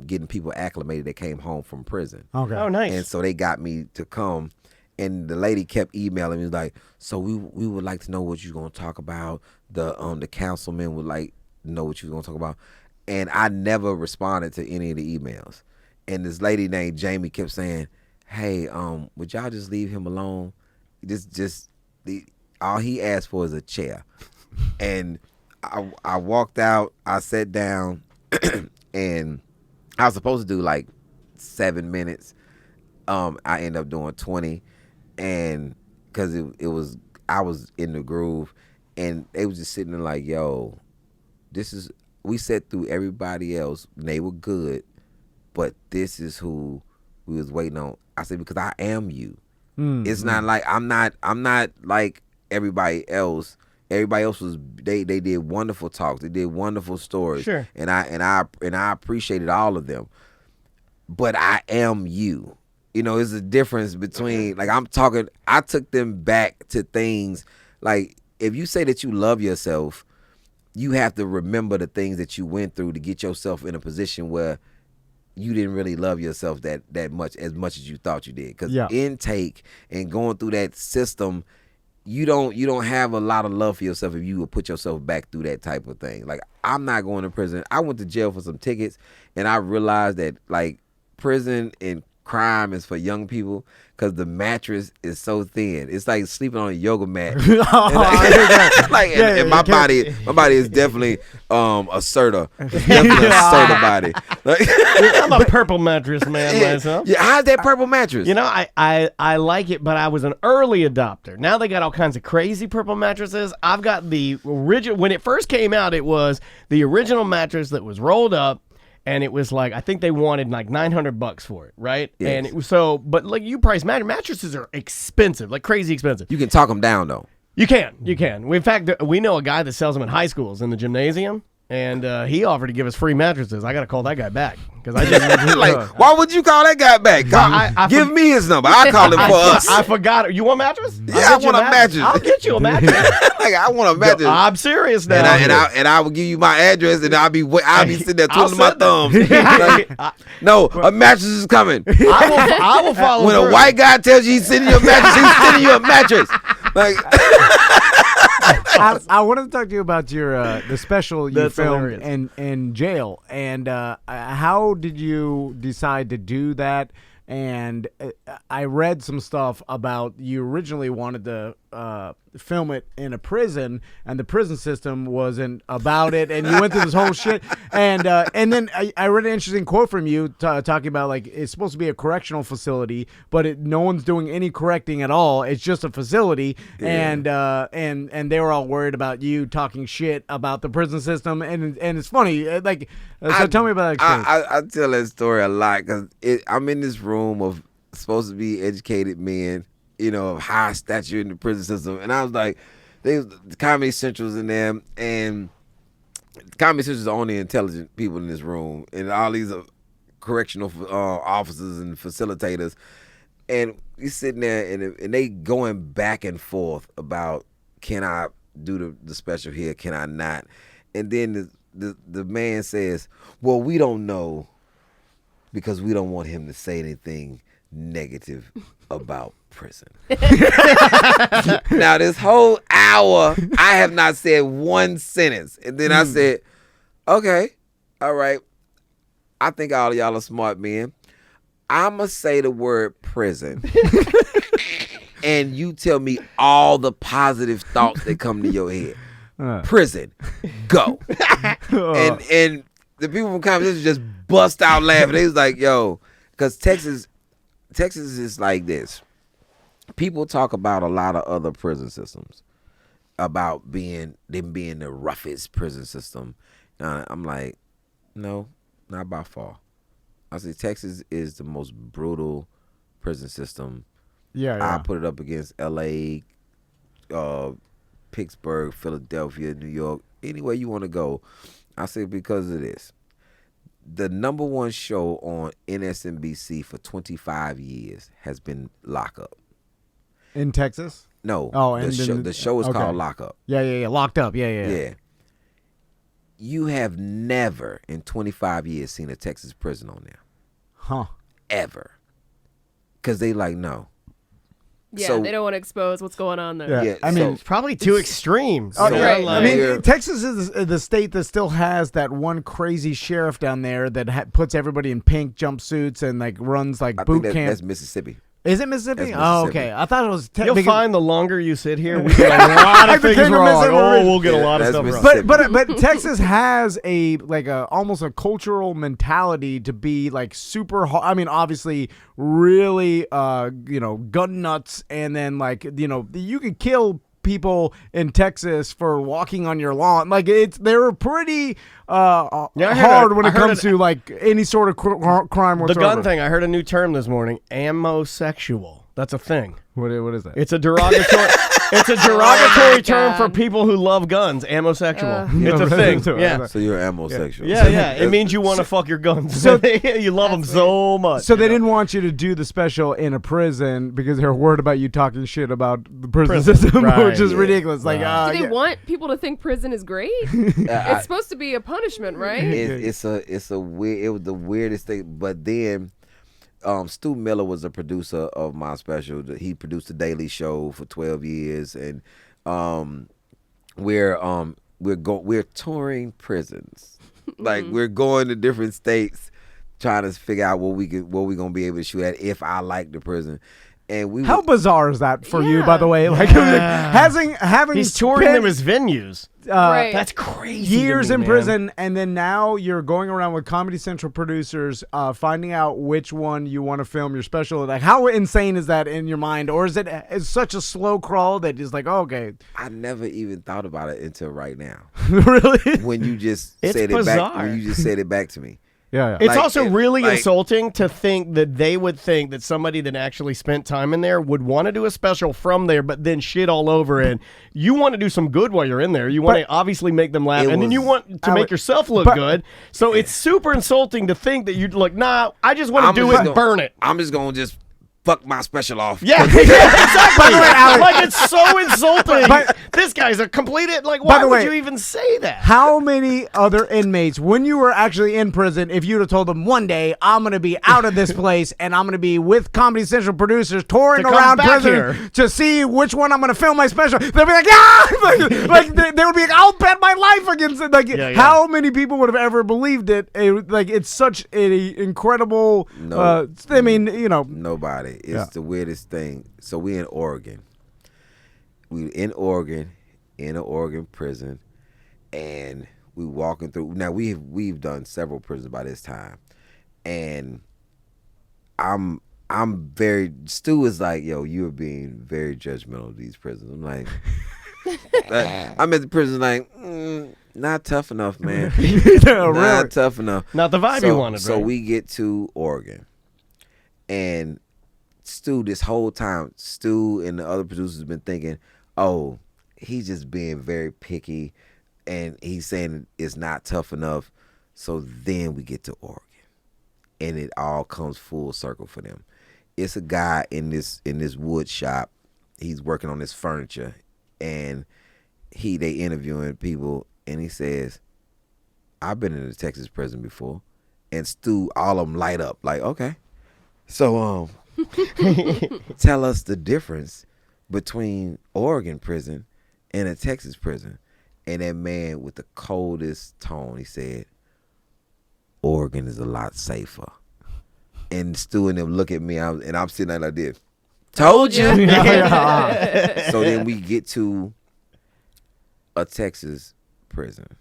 getting people acclimated that came home from prison. Okay. Oh, nice. And so they got me to come, and the lady kept emailing me like, so we would like to know what you're gonna talk about. The councilman would like to know what you were gonna talk about, and I never responded to any of the emails. And this lady named Jamie kept saying, hey, would y'all just leave him alone? All he asked for is a chair. And I walked out, I sat down, and I was supposed to do like 7 minutes. I ended up doing 20, and because I was in the groove, and they was just sitting there like, yo, we sat through everybody else, and they were good, but this is who we was waiting on. I said, because I am you. It's not like I'm not like everybody else. Everybody else was they did wonderful talks. They did wonderful stories. Sure. And I appreciated all of them. But I am you. You know, there's a difference between like I took them back to things like if you say that you love yourself, you have to remember the things that you went through to get yourself in a position where you didn't really love yourself that much as you thought you did. Because intake and going through that system, you don't have a lot of love for yourself if you would put yourself back through that type of thing. Like, I'm not going to prison. I went to jail for some tickets, and I realized that like prison and crime is for young people because the mattress is so thin. It's like sleeping on a yoga mat. And my body is definitely a Serta. It's definitely a Serta body. I'm a purple mattress man myself. Yeah, how's that purple mattress? You know, I like it, but I was an early adopter. Now they got all kinds of crazy purple mattresses. I've got the original. When it first came out, it was the original mattress that was rolled up. And it was like, I think they wanted like $900 for it, right? Yes. And it was but like you price mattresses are expensive, like crazy expensive. You can talk them down though. You can. In fact, we know a guy that sells them in high schools in the gymnasium, and he offered to give us free mattresses. I got to call that guy back because I just like, why would you call that guy back? Give me his number. I call him for us. I forgot. You want a mattress? Yeah, I want a mattress. I'll get you a mattress. Like, I want a mattress. I'm serious now. And I will give you my address, and I'll be sitting there twiddling my thumbs. Like, no, a mattress is coming. I will follow. When a white guy tells you he's sending you a mattress, he's sending you a mattress. Like. I wanted to talk to you about your the special you filmed in jail, and how did you decide to do that? And I read some stuff about you originally wanted to film it in a prison, and the prison system wasn't about it, and you went through this whole shit. And then I read an interesting quote from you talking about like it's supposed to be a correctional facility, but no one's doing any correcting at all. It's just a facility, and they were all worried about you talking shit about the prison system, and it's funny. Like, so tell me about that experience. I tell that story a lot because I'm in this room of supposed to be educated men, you know, of high stature in the prison system. And I was like, the Comedy Central's in there, and Comedy Central's the only intelligent people in this room, and all these correctional officers and facilitators. And you sitting there, and they going back and forth about, can I do the special here? Can I not? And then the man says, well, we don't know because we don't want him to say anything negative about prison. Now, this whole hour, I have not said one sentence. And then I said, okay, all right. I think all of y'all are smart men. I'm going to say the word prison. And you tell me all the positive thoughts that come to your head. Prison, go. And the people from Comedy just bust out laughing. They was like, yo, because Texas is like this. People talk about a lot of other prison systems, about them being the roughest prison system. I'm like, no, not by far. I say Texas is the most brutal prison system. Yeah. I put it up against L.A., Pittsburgh, Philadelphia, New York, anywhere you want to go. I say because of this. The number one show on MSNBC for 25 years has been Lock Up. In Texas? No. Oh, the show is called Lock Up. Yeah. Locked Up. Yeah. You have never in 25 years seen a Texas prison on there. Huh. Ever. Because they like, no. Yeah, So- they don't want to expose what's going on there. Yeah, I mean, so- It's probably too extreme. Oh, So, yeah. Right. I mean, here- Texas is the state that still has that one crazy sheriff down there that puts everybody in pink jumpsuits and like runs like I boot think camp. that's Mississippi. Is it Mississippi? That's Oh, Mississippi. okay. I thought it was. You'll because- find the longer you sit here, we get a lot of things became a wrong. misinformation. Oh, we'll get a Yeah, lot of that's stuff wrong. Mississippi. But Texas has almost a cultural mentality to be like super. I mean, obviously, really, gun nuts, and then you could kill people in Texas for walking on your lawn. Like they're pretty hard when it comes to like any sort of crime The whatsoever. gun thing, I heard a new term this morning, ammosexual. That's a thing. What is that? It's a derogatory it's a derogatory term for God. people who love guns, ammosexual. It's a thing. Yeah. So you're homosexual. Yeah. It means you want to fuck your guns. So you love them so much. So they didn't want you to do the special in a prison because they were worried about you talking shit about the prison system, right, which is yeah. ridiculous. Like, Do they want people to think prison is great? It's supposed to be a punishment, right? It's a weird. It was the weirdest thing. But then, Stu Miller was a producer of my special. He produced the Daily Show for 12 years, and we're touring prisons. Like we're going to different states, trying to figure out what we're gonna be able to shoot at if I like the prison. And How bizarre is that for you, by Yeah. the way? Like having He's touring spent, them as venues. Right. That's crazy. years to me, in man. prison, and then now you're going around with Comedy Central producers, finding out which one you want to film your special. Like, how insane is that in your mind, or is it's such a slow crawl that it's like, oh, okay, I never even thought about it until right now. really? When you just It's said it back. bizarre. When you just said it back to me. Yeah. It's Like, also really like- insulting to think that they would think that somebody that actually spent time in there would want to do a special from there, but then shit all over it. You want to do some good while you're in there. You want to obviously make them laugh, It and then you was- want to make yourself look but- good. So it's super insulting to think that you'd like, nah, I just want I'm to do just it and gonna- burn it. I'm just gonna just fuck my special off. Yeah, exactly. Like, it's so insulting. But- this guy's a complete. Like, By why the would way- you even say that? How many other inmates, when you were actually in prison, if you'd have told them one day, I'm going to be out of this place and I'm going to be with Comedy Central producers touring To come around back prison here. to see which one I'm going to film my special, they'd be like, yeah! they would be like, I'll bet my life against it. Like, Yeah. how many people would have ever believed it? It's such an incredible, No. I mean, Nobody. It's Yeah. the weirdest thing. So we in Oregon. We in Oregon, in an Oregon prison, and we walking through. Now we've done several prisons by this time, and I'm very. Stu is like, yo, you're being very judgmental of these prisons. I'm like, I'm at the prison like, not tough enough, man. Not tough enough. Not the vibe you wanted, So right? we get to Oregon, and Stu, this whole time, Stu and the other producers have been thinking, oh, he's just being very picky, and he's saying it's not tough enough. So then we get to Oregon, and it all comes full circle for them. It's a guy in this wood shop. He's working on this furniture, and they interviewing people, and he says, I've been in a Texas prison before. And Stu, all of them light up like, okay. So tell us the difference between Oregon prison and a Texas prison. And that man with the coldest tone, he said, Oregon is a lot safer. And Stu and them look at me, and I'm sitting there like this. Told you. So then we get to a Texas prison.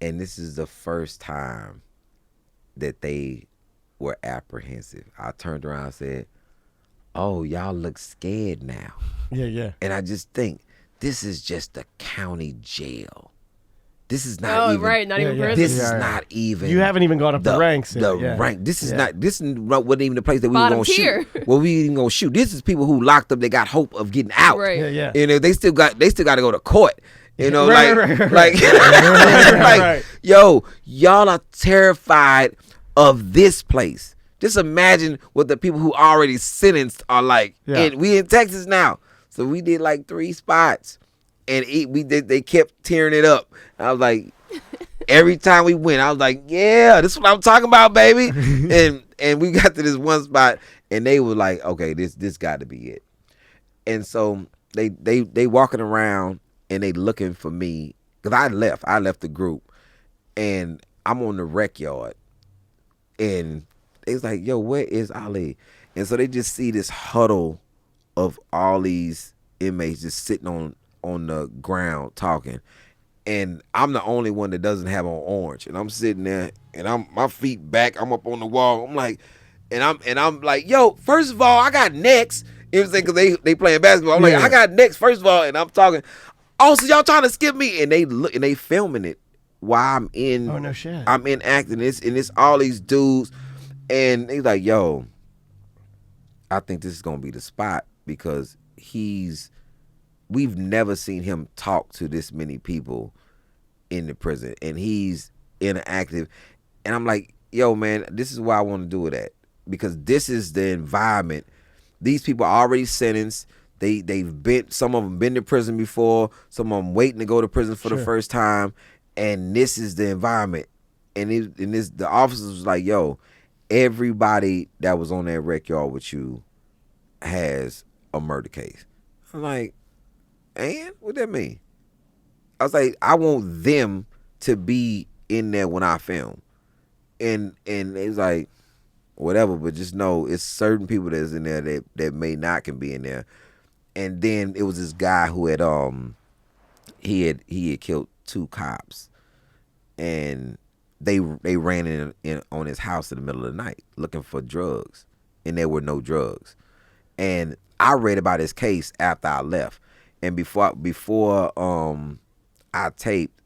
And this is the first time that they were apprehensive. I turned around and said, oh, y'all look scared now. Yeah. And I just think, this is just the county jail. This is not even. Right, not even prison. This is not even. You haven't even gone up the ranks. Rank. This is not. This wasn't even the place that we were Bottom gonna tier. shoot. Well, we ain't gonna shoot. This is people who locked up. They got hope of getting out. Right. Yeah. You know, they still got to go to court. You know, Right. like, yo, y'all are terrified of this place. Just imagine what the people who already sentenced are like. Yeah. And we in Texas now. So we did like 3 spots, and they kept tearing it up. I was like, every time we went, I was like, yeah, this is what I'm talking about, baby. and we got to this one spot, and they were like, okay, this got to be it. And so they walking around, and they looking for me, because I left the group, and I'm on the rec yard, and they was like, yo, where is Ali? And so they just see this huddle of all these inmates just sitting on the ground talking, and I'm the only one that doesn't have on orange, and I'm sitting there, and my feet back, I'm up on the wall, I'm like, and I'm like, yo, first of all, I got next. You know what I'm saying? Because they playing basketball. I'm like, I got next, first of all, and I'm talking. Oh, so y'all trying to skip me? And they look, and they filming it while I'm in. Oh no shit. I'm in acting this, and it's all these dudes, and they like, yo, I think this is gonna be the spot, because we've never seen him talk to this many people in the prison, and he's interactive. And I'm like, yo, man, this is why I want to do it at, because this is the environment. These people are already sentenced. They've been, some of them been to prison before, some of them waiting to go to prison for the first time, and this is the environment. And the officers was like, yo, everybody that was on that rec yard with you has a murder case. I'm like, and what that mean? I was like, I want them to be in there when I film. And it was like, whatever, but just know it's certain people that's in there that may not can be in there. And then it was this guy who had he had killed 2 cops, and they ran in on his house in the middle of the night looking for drugs, and there were no drugs. And I read about his case after I left, and before I taped,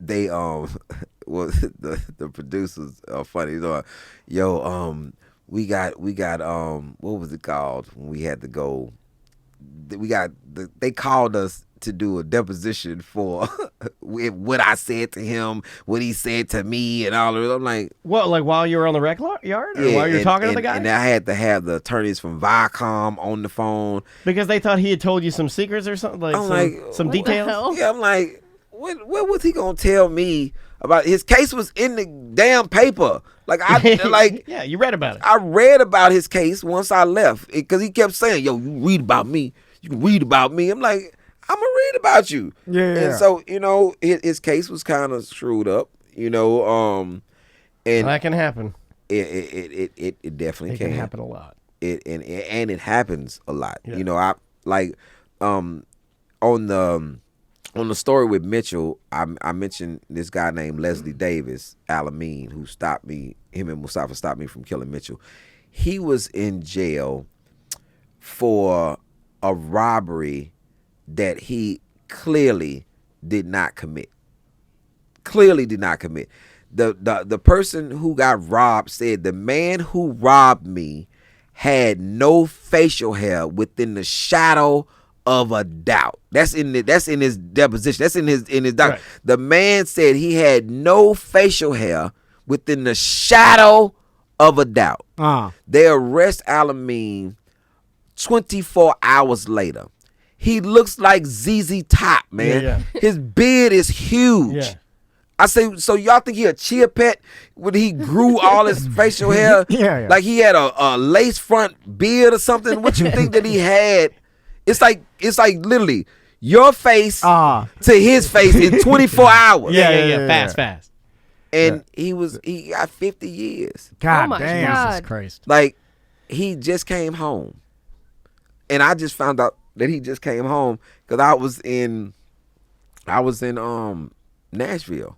they well, the producers are funny. We got what was it called when we had to go? They called us to do a deposition for what I said to him, what he said to me, and all of it. I'm like, what? Like while you were on the rec yard, or while you were talking to the guy? And I had to have the attorneys from Viacom on the phone because they thought he had told you some secrets or something, some details. Yeah, I'm like, what was he gonna tell me about? His case was in the damn paper. Like yeah, you read about it. I read about his case once I left, because he kept saying, "Yo, you read about me. You can read about me." I'm like, I'm gonna read about you. Yeah. And so, you know, his case was kind of screwed up. You know, and that can happen. It definitely can happen a lot. And it happens a lot. Yeah. You know, I like on the story with Mitchell, I mentioned this guy named Leslie Davis, Alameen, who stopped me. Him and Mustafa stopped me from killing Mitchell. He was in jail for a robbery that he clearly did not commit. The person who got robbed said the man who robbed me had no facial hair within the shadow of a doubt. That's in his deposition. That's in his doc. Right. The man said he had no facial hair within the shadow of a doubt. They arrest Alameen 24 hours later. He looks like ZZ Top, man. Yeah. His beard is huge. Yeah. I say, so y'all think he a chia pet when he grew all his facial hair? Yeah. Like he had a lace front beard or something? What you think that he had? It's like literally your face to his face in 24 hours. Yeah. Fast. And he got 50 years. God Oh my damn. God. Jesus Christ. Like he just came home. And I just found out that he just came home because I was in Nashville.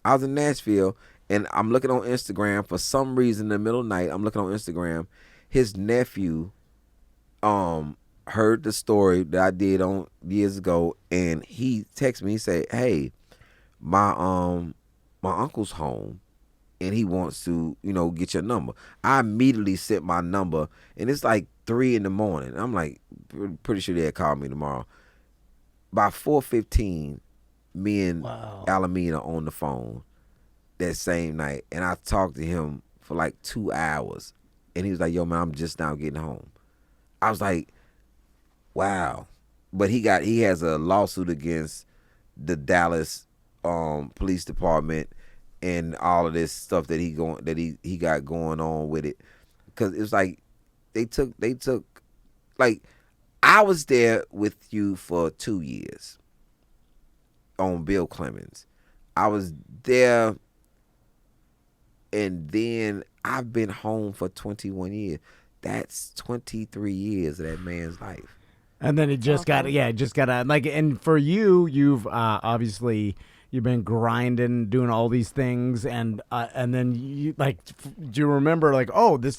I was in Nashville, and I'm looking on Instagram for some reason in the middle of the night. I'm looking on Instagram. His nephew heard the story that I did on years ago, and he texted me. He said, "Hey, my uncle's home, and he wants to, get your number." I immediately sent my number, and it's like 3 a.m. I'm like, pretty sure they'll call me tomorrow. By 4:15, me and Alameen are on the phone that same night, and I talked to him for like 2 hours, and he was like, "Yo, man, I'm just now getting home." I was like, wow. But he has a lawsuit against the Dallas police department and all of this stuff that he got going on with it, because it was like they took like, I was there with you for 2 years on Bill Clemens. I was there, and then I've been home for 21 years. That's 23 years of that man's life. And then it just got like, and for you've obviously you've been grinding, doing all these things, and then you like, do you remember like,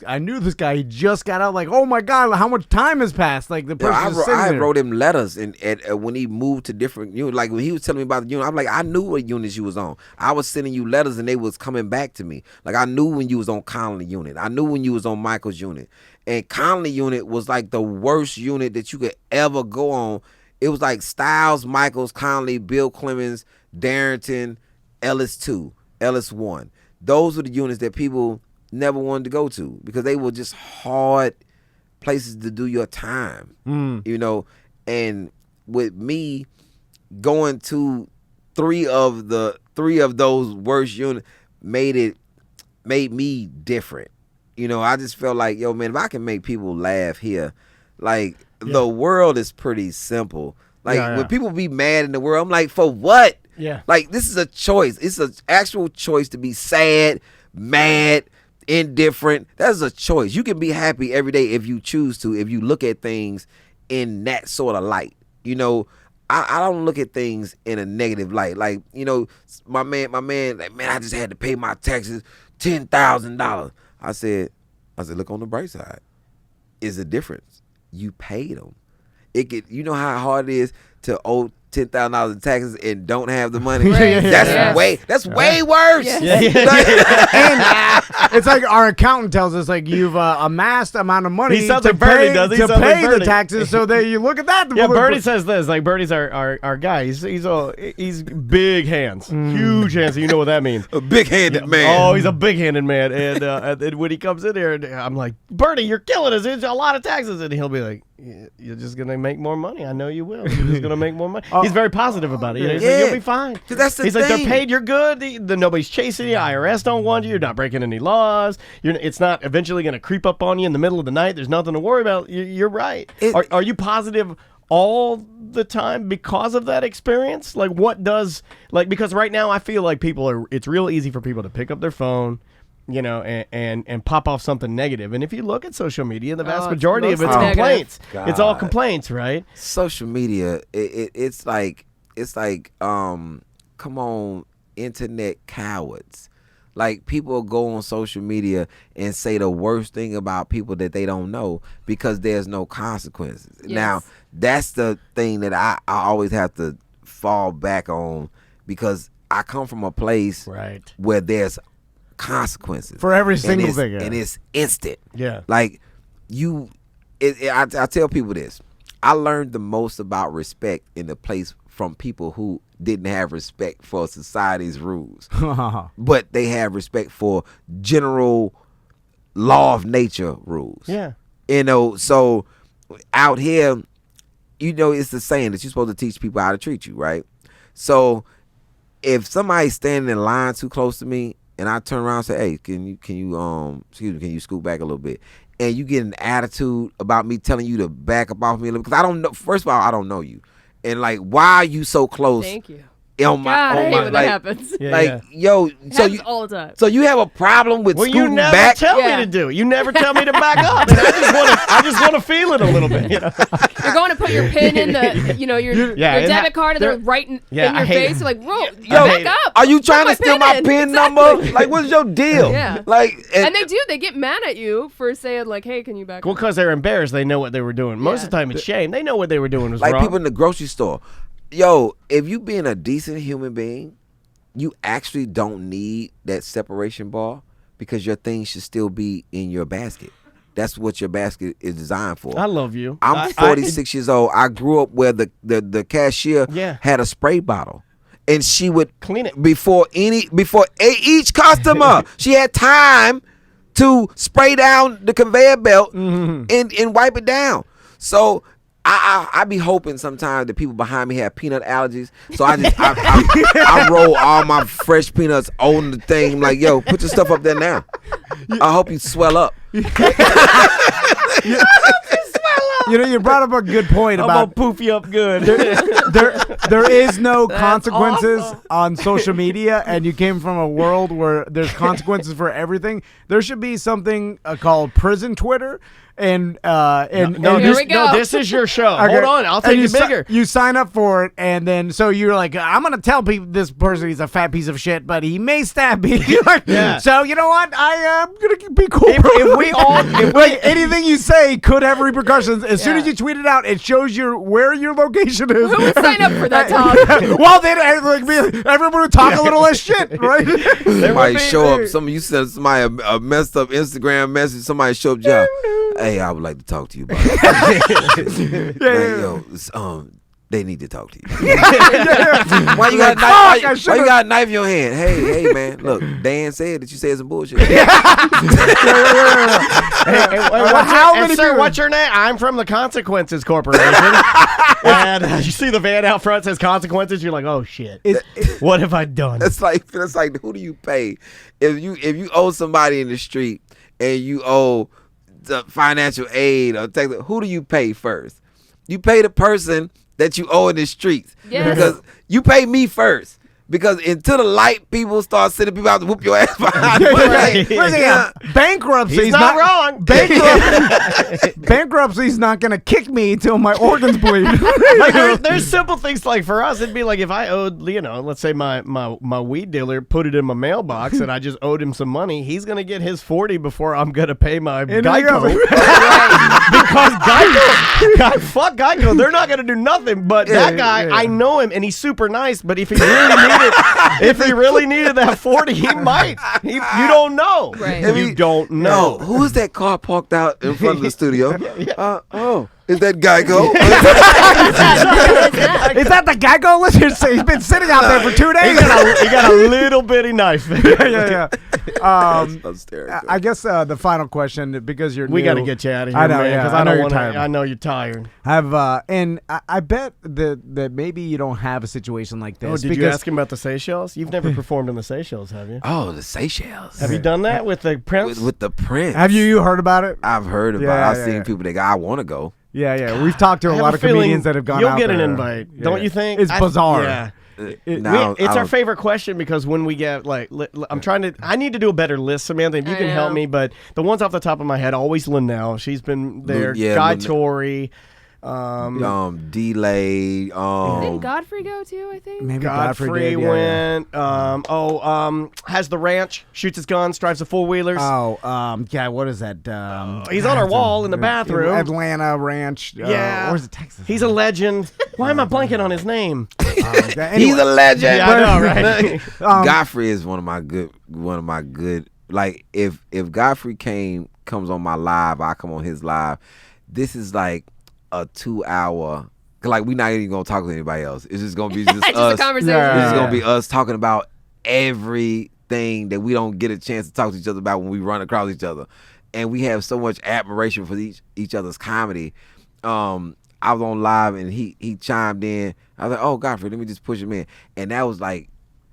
I knew this guy, he just got out, like, oh my God, how much time has passed? Like the person I wrote him letters, and when he moved to different units, like when he was telling me about the unit, I'm like, I knew what units you was on. I was sending you letters, and they was coming back to me. Like I knew when you was on Conley unit, I knew when you was on Michael's unit, and Conley unit was like the worst unit that you could ever go on. It was like Styles, Michaels, Conley, Bill Clemens, Darrington, Ellis 2, Ellis 1. Those were the units that people never wanted to go to because they were just hard places to do your time, And with me going to three of those worst units made me different. I just felt like, yo, man, if I can make people laugh here, like the world is pretty simple. Like when people be mad in the world, I'm like, for what? Yeah. Like this is a choice. It's an actual choice to be sad, mad, indifferent. That's a choice. You can be happy every day if you choose to, if you look at things in that sort of light. I don't look at things in a negative light. Like, my man, like, man, I just had to pay my taxes $10,000. I said, look on the bright side. Is the difference. You paid them. You know how hard it is to owe $10,000 in taxes and don't have the money. Right. That's way worse. Yes. And it's like our accountant tells us, like, you've amassed amount of money He sounds to like Bernie, does he? to Sounds like pay the Bernie. taxes, so that you look at that. Yeah, Bernie says this. Like, Bernie's our guy. He's big hands, huge hands. So you know what that means. A big-handed man. Oh, he's a big-handed man. And when he comes in here, I'm like, Bernie, you're killing us. It's a lot of taxes. And he'll be like, you're just going to make more money. I know you will. You're just going to make more money. He's very positive about it. He's like, you'll be fine. That's the He's thing. like, they're paid, you're good. Nobody's chasing you. IRS don't want you. You're not breaking any laws. It's not eventually going to creep up on you in the middle of the night. There's nothing to worry about. You're right. Are you positive all the time because of that experience? Like, because right now I feel like it's real easy for people to pick up their phone, and pop off something negative. And if you look at social media, the vast majority of it's complaints. God. It's all complaints, right? Social media, it's like, come on, internet cowards. Like, people go on social media and say the worst thing about people that they don't know because there's no consequences. Yes. Now, that's the thing that I always have to fall back on, because I come from a place where there's consequences for every single thing, and it's instant. Yeah. Like, I tell people this. I learned the most about respect in the place from people who didn't have respect for society's rules, but they have respect for general law of nature rules. Yeah. So out here, it's the saying that you're supposed to teach people how to treat you, right? So if somebody's standing in line too close to me and I turn around and say, hey, can you scoot back a little bit? And you get an attitude about me telling you to back up off me a little, because I don't know. First of all, I don't know you, and like, why are you so close? Thank you. On my, God, I hate when that like, happens. Yeah, yo, Happens all the time. So you have a problem with well, scooting you never back? tell me to do. You never tell me to back up. And I just want to feel it a little bit. You're going to put your pin in the, your debit card, and they're right in your face. You're like, whoa, back up. Are you trying to steal my pin number? Like, what's your deal? Yeah. Like, and they do. They get mad at you for saying like, hey, can you back up? Well, because they're embarrassed. They know what they were doing. Most of the time, it's shame. They know what they were doing was like wrong. people in the grocery store. Yo, if you being a decent human being, you actually don't need that separation bar, because your things should still be in your basket. That's what your basket is designed for. I love you. I'm 46 years old. I grew up where the cashier had a spray bottle, and she would clean it before each customer. She had time to spray down the conveyor belt and wipe it down. So I be hoping sometimes the people behind me have peanut allergies, so I roll all my fresh peanuts on the thing. I'm like, yo, put your stuff up there now. I hope you swell up. You brought up a good point I'm about gonna poof you up good. there is no That's consequences awful. on social media, and you came from a world where there's consequences for everything. There should be something called prison Twitter. And Here we go. This is your show. Okay. Hold on, I'll take it bigger. You sign up for it, and then so you're like, I'm gonna tell people this person he's a fat piece of shit, but he may stab me. You're like, so you know what? I am gonna be cool. If anything you say could have repercussions. As soon as you tweet it out, it shows you where your location is. Who would sign up for that, Tom? Well, then everyone would talk a little less shit, right? Somebody show up. You send somebody a messed up Instagram message. Somebody show up, yeah. Hey, I would like to talk to you about it. Yo, they need to talk to you. Why you got a knife in your hand? Hey, man, look, Dan said that you said some bullshit. What's your name? I'm from the Consequences Corporation. And you see the van out front says Consequences. You're like, oh shit, what have I done? It's like who do you pay if you owe somebody in the street and you owe the financial aid or who do you pay first? You pay the person that you owe in the streets. Yes. Because you pay me first. Because until the light people start sending people out to whoop your ass behind Bankruptcy. He's not wrong. Bankruptcy's not going to kick me until my organs bleed. Like there's simple things like for us, it'd be like if I owed, let's say my weed dealer put it in my mailbox and I just owed him some money, he's going to get his 40 before I'm going to pay my Geico. Because Geico, fuck Geico, they're not going to do nothing. But that guy, I know him and he's super nice, but if he really needed that 40, he might. You don't know. Right. You don't know. Who is that car parked out in front of the studio? Is that Geico? Is that the Geico list? He's been sitting out there for 2 days. He got a little bitty knife. Yeah. That's I guess the final question, because you're We new, got to get you out of here. I know, man, yeah. 'cause I know don't you're wanna- tired. I know you're tired. And I bet that maybe you don't have a situation like this. Oh, did you ask him about the Seychelles? You've never performed in the Seychelles, have you? Oh, the Seychelles. Have you done that with the Prince? With the Prince. Have you heard about it? I've heard about it. I've seen people that go, I want to go. Yeah. We've talked to I a have lot a of feeling comedians that have gone You'll out get an there. invite, Yeah. don't you think? It's bizarre. Yeah. Now, It's our favorite question because when we get I need to do a better list, Samantha, if you can help me, but the ones off the top of my head, always Linnell. She's been there. Guy Tori. Delay. Didn't Godfrey go too? I think. Maybe Godfrey did, went. Has the ranch, shoots his guns, drives the four wheelers. What is that? He's on our wall in the bathroom. Atlanta Ranch. Yeah. Where's it, Texas? He's a legend. Why am I blanking on his name? He's a legend. Yeah, I know, right? Godfrey is one of my good. Like if Godfrey came comes on my live, I come on his live. This is like a 2-hour. Like, we're not even gonna talk to anybody else. It's just gonna be just just us. a conversation. It's just gonna be us talking about everything that we don't get a chance to talk to each other about when we run across each other. And we have so much admiration for each other's comedy. I was on live and he chimed in. I was like, oh, Godfrey, let me just push him in. And that was like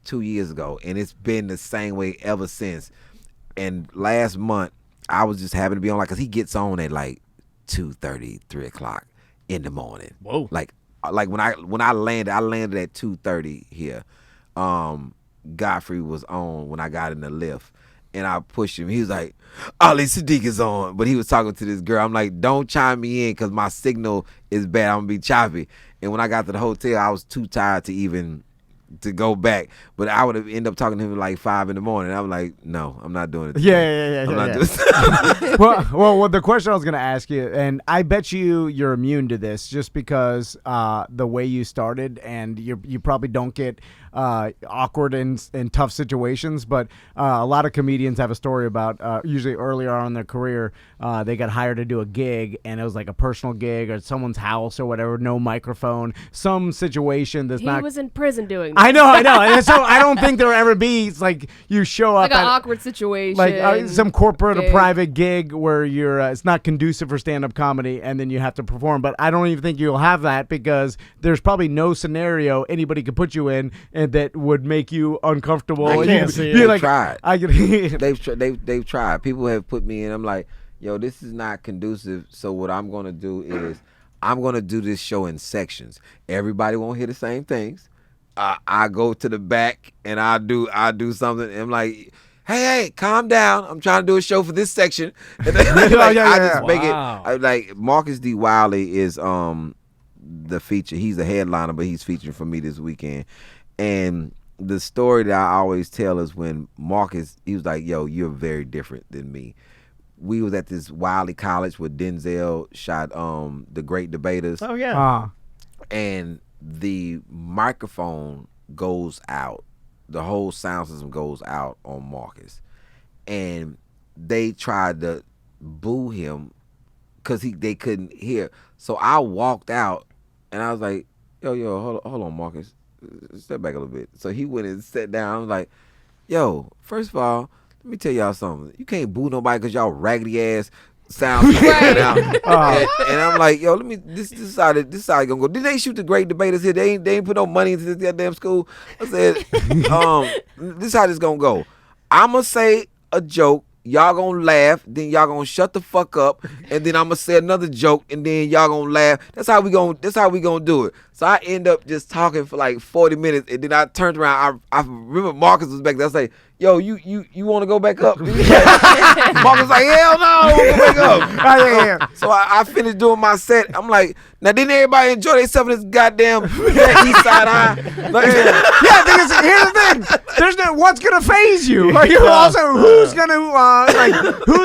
2 years ago. And it's been the same way ever since. And last month, I was just happy to be on, like, because he gets on at like 2:30, 3 o'clock in the morning. Whoa. Like when I landed at 2:30 here. Godfrey was on when I got in the lift. And I pushed him. He was like, Ali Siddiq is on. But he was talking to this girl. I'm like, don't chime me in because my signal is bad. I'm going to be choppy. And when I got to the hotel, I was too tired to go back. But I would have ended up talking to him at like 5 in the morning. I'm like, no, I'm not doing it today. I'm not doing it. well, the question I was going to ask you, and I bet you're immune to this just because the way you started, and you probably don't get awkward in tough situations, but a lot of comedians have a story about usually earlier on in their career, they got hired to do a gig, and it was like a personal gig or someone's house or whatever, no microphone, some situation that's he not. He was in prison doing that. I know. And so I don't think there will ever be, it's like you show up like an awkward situation, like some corporate or private gig where you're it's not conducive for stand-up comedy, and then you have to perform. But I don't even think you'll have that because there's probably no scenario anybody could put you in and that would make you uncomfortable. I can't see it. They've tried. They've tried. People have put me in. I'm like, yo, this is not conducive. So what I'm going to do is I'm going to do this show in sections. Everybody won't hear the same things. I go to the back and I do something. And I'm like, hey, calm down. I'm trying to do a show for this section. And then, I just make it. Like Marcus D. Wiley is the feature. He's a headliner, but he's featuring for me this weekend. And the story that I always tell is when Marcus, he was like, yo, you're very different than me. We was at this Wiley College where Denzel shot The Great Debaters. Oh, yeah. And the microphone goes out. The whole sound system goes out on Marcus. And they tried to boo him because they couldn't hear. So I walked out and I was like, yo, hold on, Marcus. Step back a little bit. So he went and sat down. I was like, yo, first of all, let me tell y'all something. You can't boo nobody because y'all raggedy ass sound. Right. And I'm like, yo, this is how it gonna go. Did they shoot The Great Debaters here? They ain't put no money into this goddamn school. I said, this is how this gonna go. I'ma say a joke. Y'all gonna laugh, then y'all gonna shut the fuck up, and then I'm gonna say another joke, and then y'all gonna laugh. That's how we gonna do it. So I end up just talking for like 40 minutes, and then I turned around. I remember Marcus was back there. I say, yo, you want to go back up? Marcus like, hell no, I won't go back up. So I finished doing my set. I'm like, now didn't everybody enjoy themselves in this goddamn East Side High? Like, here's the thing. There's no what's gonna phase you. Like, also, who's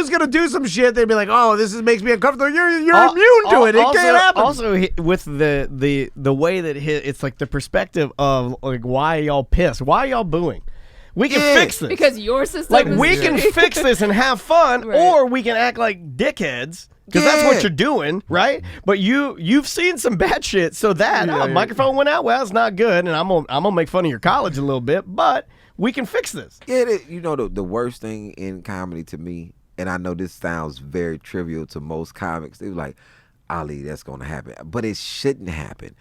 gonna do some shit? They'd be like, oh, this makes me uncomfortable. You're immune to it. It can't happen. Also, with the way that it's like the perspective of like, why are y'all pissed? Why are y'all booing? We can fix this. Because your system like, we can fix this and have fun, right. Or we can act like dickheads, because that's what you're doing, right? But you've seen some bad shit, so that microphone went out, well, it's not good, and I'm gonna make fun of your college a little bit, but we can fix this. Yeah, the worst thing in comedy to me, and I know this sounds very trivial to most comics, they were like, Ali, that's gonna happen. But it shouldn't happen.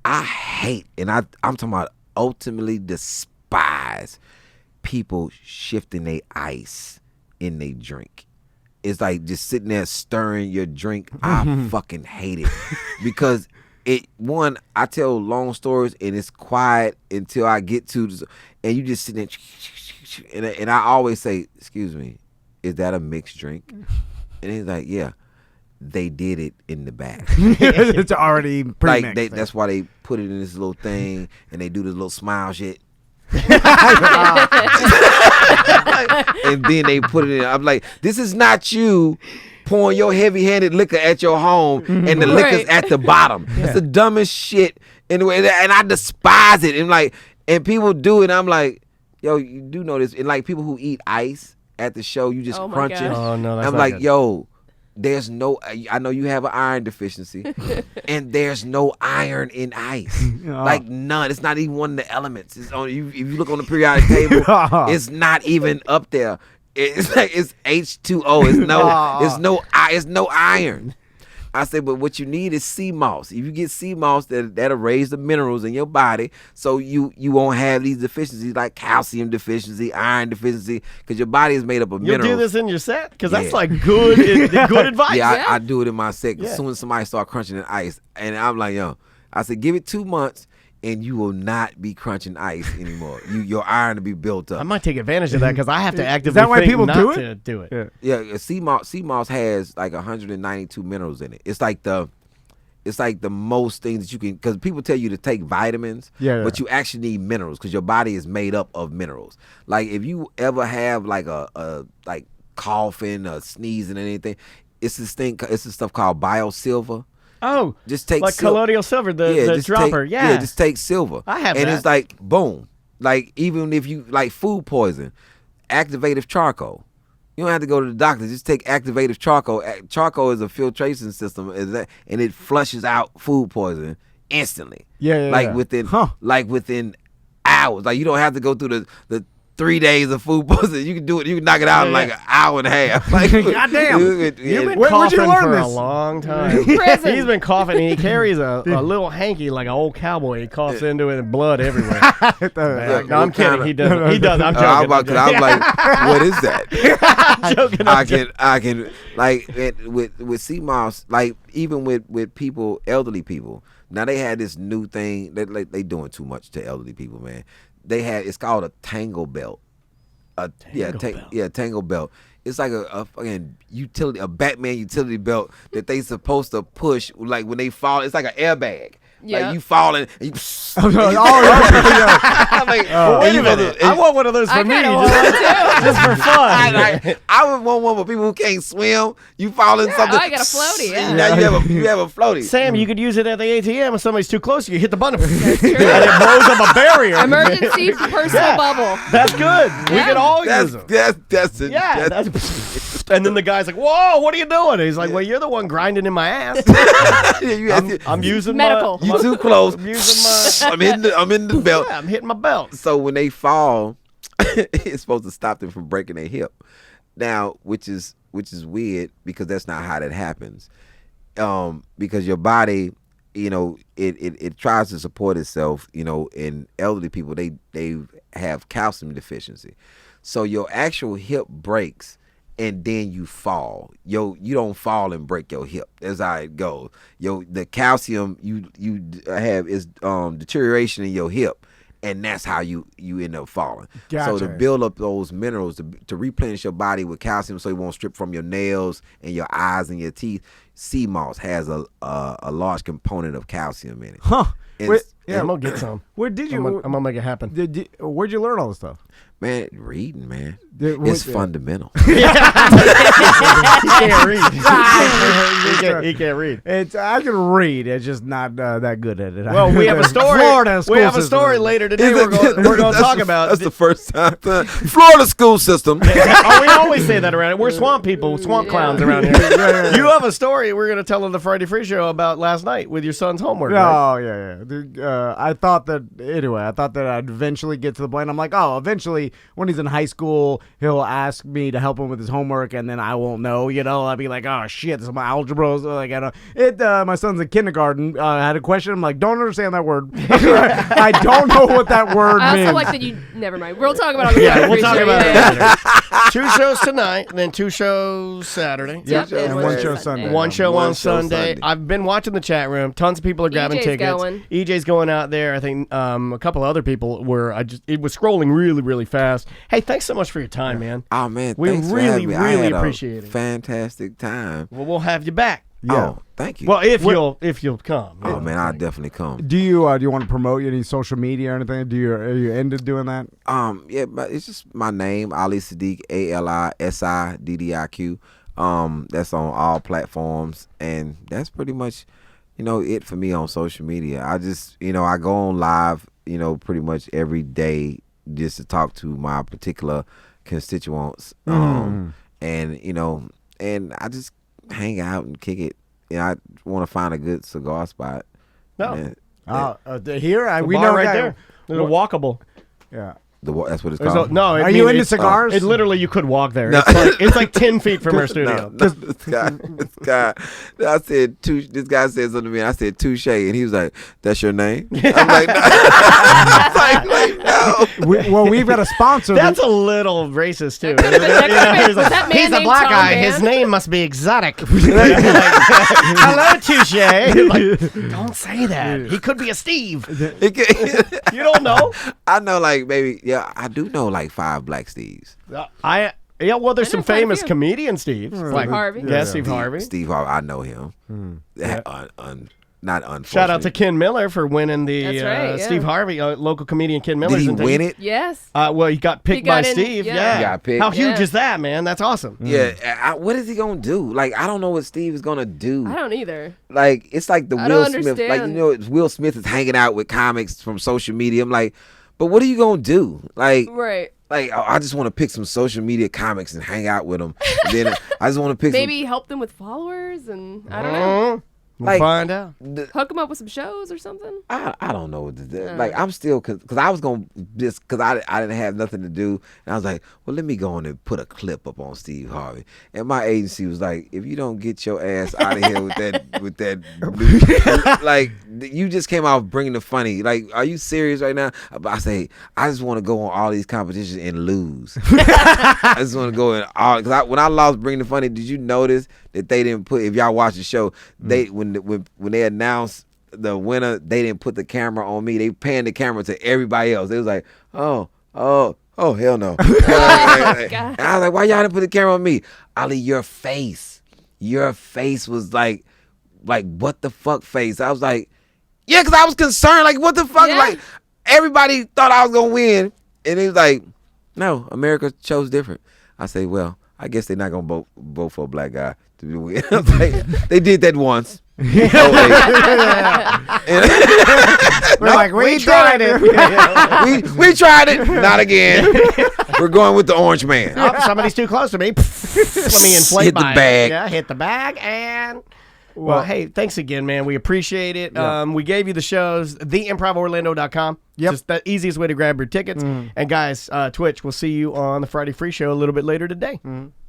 I hate, and I'm talking about ultimately despise people shifting their ice in their drink. It's like just sitting there stirring your drink. I fucking hate it. Because I tell long stories and it's quiet until I get to this, and you just sitting there and I always say, excuse me, is that a mixed drink? And he's like, yeah. They did it in the back. It's already pre-mixed. Like that's why they put it in this little thing and they do this little smile shit. And then they put it in. I'm like, this is not you pouring your heavy-handed liquor at your home and the liquor's at the bottom. It's the dumbest shit. And I despise it. And people do it. And I'm like, yo, you do know this. And like people who eat ice at the show, you just Oh my crunching. gosh. Oh no, that's I'm not like, good. yo, there's no. I know you have an iron deficiency, and there's no iron in ice. Like none. It's not even one of the elements. It's on you. If you look on the periodic table, it's not even up there. It's like it's H2O. It's no iron. I say, but what you need is sea moss. If you get sea moss, that'll raise the minerals in your body, so you won't have these deficiencies like calcium deficiency, iron deficiency, because your body is made up of minerals. You do this in your set? Because that's like good advice. Yeah, I do it in my set. As soon as somebody start crunching in ice, and I'm like, yo, I said, give it 2 months, and you will not be crunching ice anymore. Your iron will be built up. I might take advantage of that because I have to actively Is that why think people not do it? to do it. Yeah, sea moss has like 192 minerals in it. It's like the most things that you can, because people tell you to take vitamins, but you actually need minerals because your body is made up of minerals. Like if you ever have like a like coughing or sneezing or anything, it's this stuff called biosilver. Oh, just take like colloidal silver, the dropper. Just take silver. I have and that. It's like boom. Like even if you like food poison, activative charcoal. You don't have to go to the doctor. Just take activative charcoal. Charcoal is a filtration system, and it flushes out food poison instantly. Within hours. Like you don't have to go through the 3 days of food poisoning. You can do it. You can knock it out in like an hour and a half. Like, goddamn. You've been Where'd coughing you learn for this? a long time. Prison. He's been coughing, and he carries a little hanky like an old cowboy. He coughs into it and blood everywhere. No, I'm kidding. He doesn't. He doesn't. I'm joking. I was like, what is that? I'm joking. I can like with sea moss, like even with people, elderly people. Now they had this new thing that they doing too much to elderly people, man. It's called a tangle belt. Tangle belt. It's like a fucking utility, a Batman utility belt that they supposed to push like when they fall. It's like an airbag. Yeah. Like you falling and you. Wait a minute. I want one of those for me, just for fun. I would want one for people who can't swim. You fall in something. I got a floaty. Yeah. Now you have a floaty. Sam, you could use it at the ATM if somebody's too close. You hit the button, and it blows up a barrier. Emergency personal bubble. That's good. We could all use them. That's it. And then the guy's like, "Whoa, what are you doing?" And he's like, "Well, you're the one grinding in my ass. I'm using medical. You too close. I'm using I'm in the belt. Yeah, I'm hitting my belt." So when they fall, it's supposed to stop them from breaking their hip. Now, which is weird because that's not how that happens. Because your body, it tries to support itself. In elderly people, they have calcium deficiency, so your actual hip breaks. And then you fall. You don't fall and break your hip. That's how it goes. The calcium you have is deterioration in your hip, and that's how you end up falling. Gotcha. So to build up those minerals, to replenish your body with calcium, so it won't strip from your nails and your eyes and your teeth. Sea moss has a large component of calcium in it. Huh? I'm gonna get some. Where did you? I'm gonna make it happen. Where'd you learn all this stuff? Man, reading, man. It's fundamental. He can't read. He can't read. I can read. It's just not that good at it. Well, we have a story. We have a story later today. We're going to talk about. That's the first time. Florida school system. We always say that around here. We're swamp people, swamp clowns around here. You have a story we're going to tell on the Friday Free Show about last night with your son's homework. Oh, yeah. I thought that I'd eventually get to the point. I'm like, eventually when he's in high school, he'll ask me to help him with his homework, and then I won't know. I'll be like, oh shit, this is my algebra. Like I don't. My son's in kindergarten. I had a question. I'm like, don't understand that word. I don't know what that word means. I also like that you. Never mind. We'll talk about it. We'll talk about it later. 2 shows tonight, and then 2 shows Saturday. Yep, and one show Sunday. One show One on show Sunday. Sunday. I've been watching the chat room. Tons of people are grabbing EJ's tickets. going. EJ's going out there. I think a couple other people were. It was scrolling really, really fast. Hey, thanks so much for your time, man. Oh man, we thanks really, for having me. really I had appreciate a it. Fantastic time. Well, we'll have you back. Yeah. Oh, thank you. Well, if you'll come. Oh man, I'll definitely come. Do you want to promote any social media or anything? Are you into doing that? Yeah, but it's just my name, Ali Siddiq, ALISIDDIQ. That's on all platforms, and that's pretty much, it for me on social media. I just, I go on live, pretty much every day just to talk to my particular constituents, and and I just hang out and kick it. I want to find a good cigar spot. No, here we know right there. There's a walkable. Yeah. That's what it's called. Are you into cigars? It literally, you could walk there. No. It's like 10 feet from our studio. This guy, I said, this guy said something to me. I said, touche. And he was like, that's your name? I'm like, no. No. We've got a sponsor. That's a little racist, too. He's a black guy. His name must be exotic. Hello, touche. Don't say that. He could be a Steve. You don't know? I know, like, maybe, yeah, I do know, like, 5 black Steves. Well, there's some famous comedian Steves. Like Harvey. Yeah, Steve Harvey. Steve Harvey, I know him. Not unfortunately. Shout out to Ken Miller for winning the That's right, yeah. Steve Harvey, local comedian Ken Miller. Did he win it? Yes. Well, he got picked by in, Steve. yeah. He got picked. How huge is that, man? That's awesome. Yeah. What is he going to do? Like, I don't know what Steve is going to do. I don't either. Like, it's like the I Will don't Smith. Like, understand. Will Smith is hanging out with comics from social media. I'm like, but what are you going to do? Like, Right. Like, I just want to pick some social media comics and hang out with them. And then I just want to pick Maybe help them with followers and I don't know. We'll find out. Hook them up with some shows or something. I don't know what to do. Like, I'm still, because I was going to just, because I didn't have nothing to do. And I was like, well, let me go on and put a clip up on Steve Harvey. And my agency was like, if you don't get your ass out of here with that, like, you just came out bringing the funny. Like, are you serious right now? I say, I just want to go on all these competitions and lose. I just want to go in all, because when I lost Bring the Funny, did you notice that they didn't put, if y'all watch the show, when they announced the winner, they didn't put the camera on me. They panned the camera to everybody else. It was like, oh, hell no. And I was like, why y'all didn't put the camera on me? Ali, your face was like what the fuck face? I was like, yeah, because I was concerned. Like, what the fuck? Yeah. Like, everybody thought I was going to win. And he was like, no, America chose different. I say, well, I guess they're not going to vote for a black guy to win. Like, they did that once. We're like, we tried it. we tried it. Not again. We're going with the orange man. Oh, somebody's too close to me. Let me inflate Hit the bag. Yeah, hit the bag and... Well, hey, thanks again, man. We appreciate it. Yeah. We gave you the shows, theimprovorlando.com. Yep. Just the easiest way to grab your tickets. And guys, Twitch, we'll see you on the Friday Free Show a little bit later today.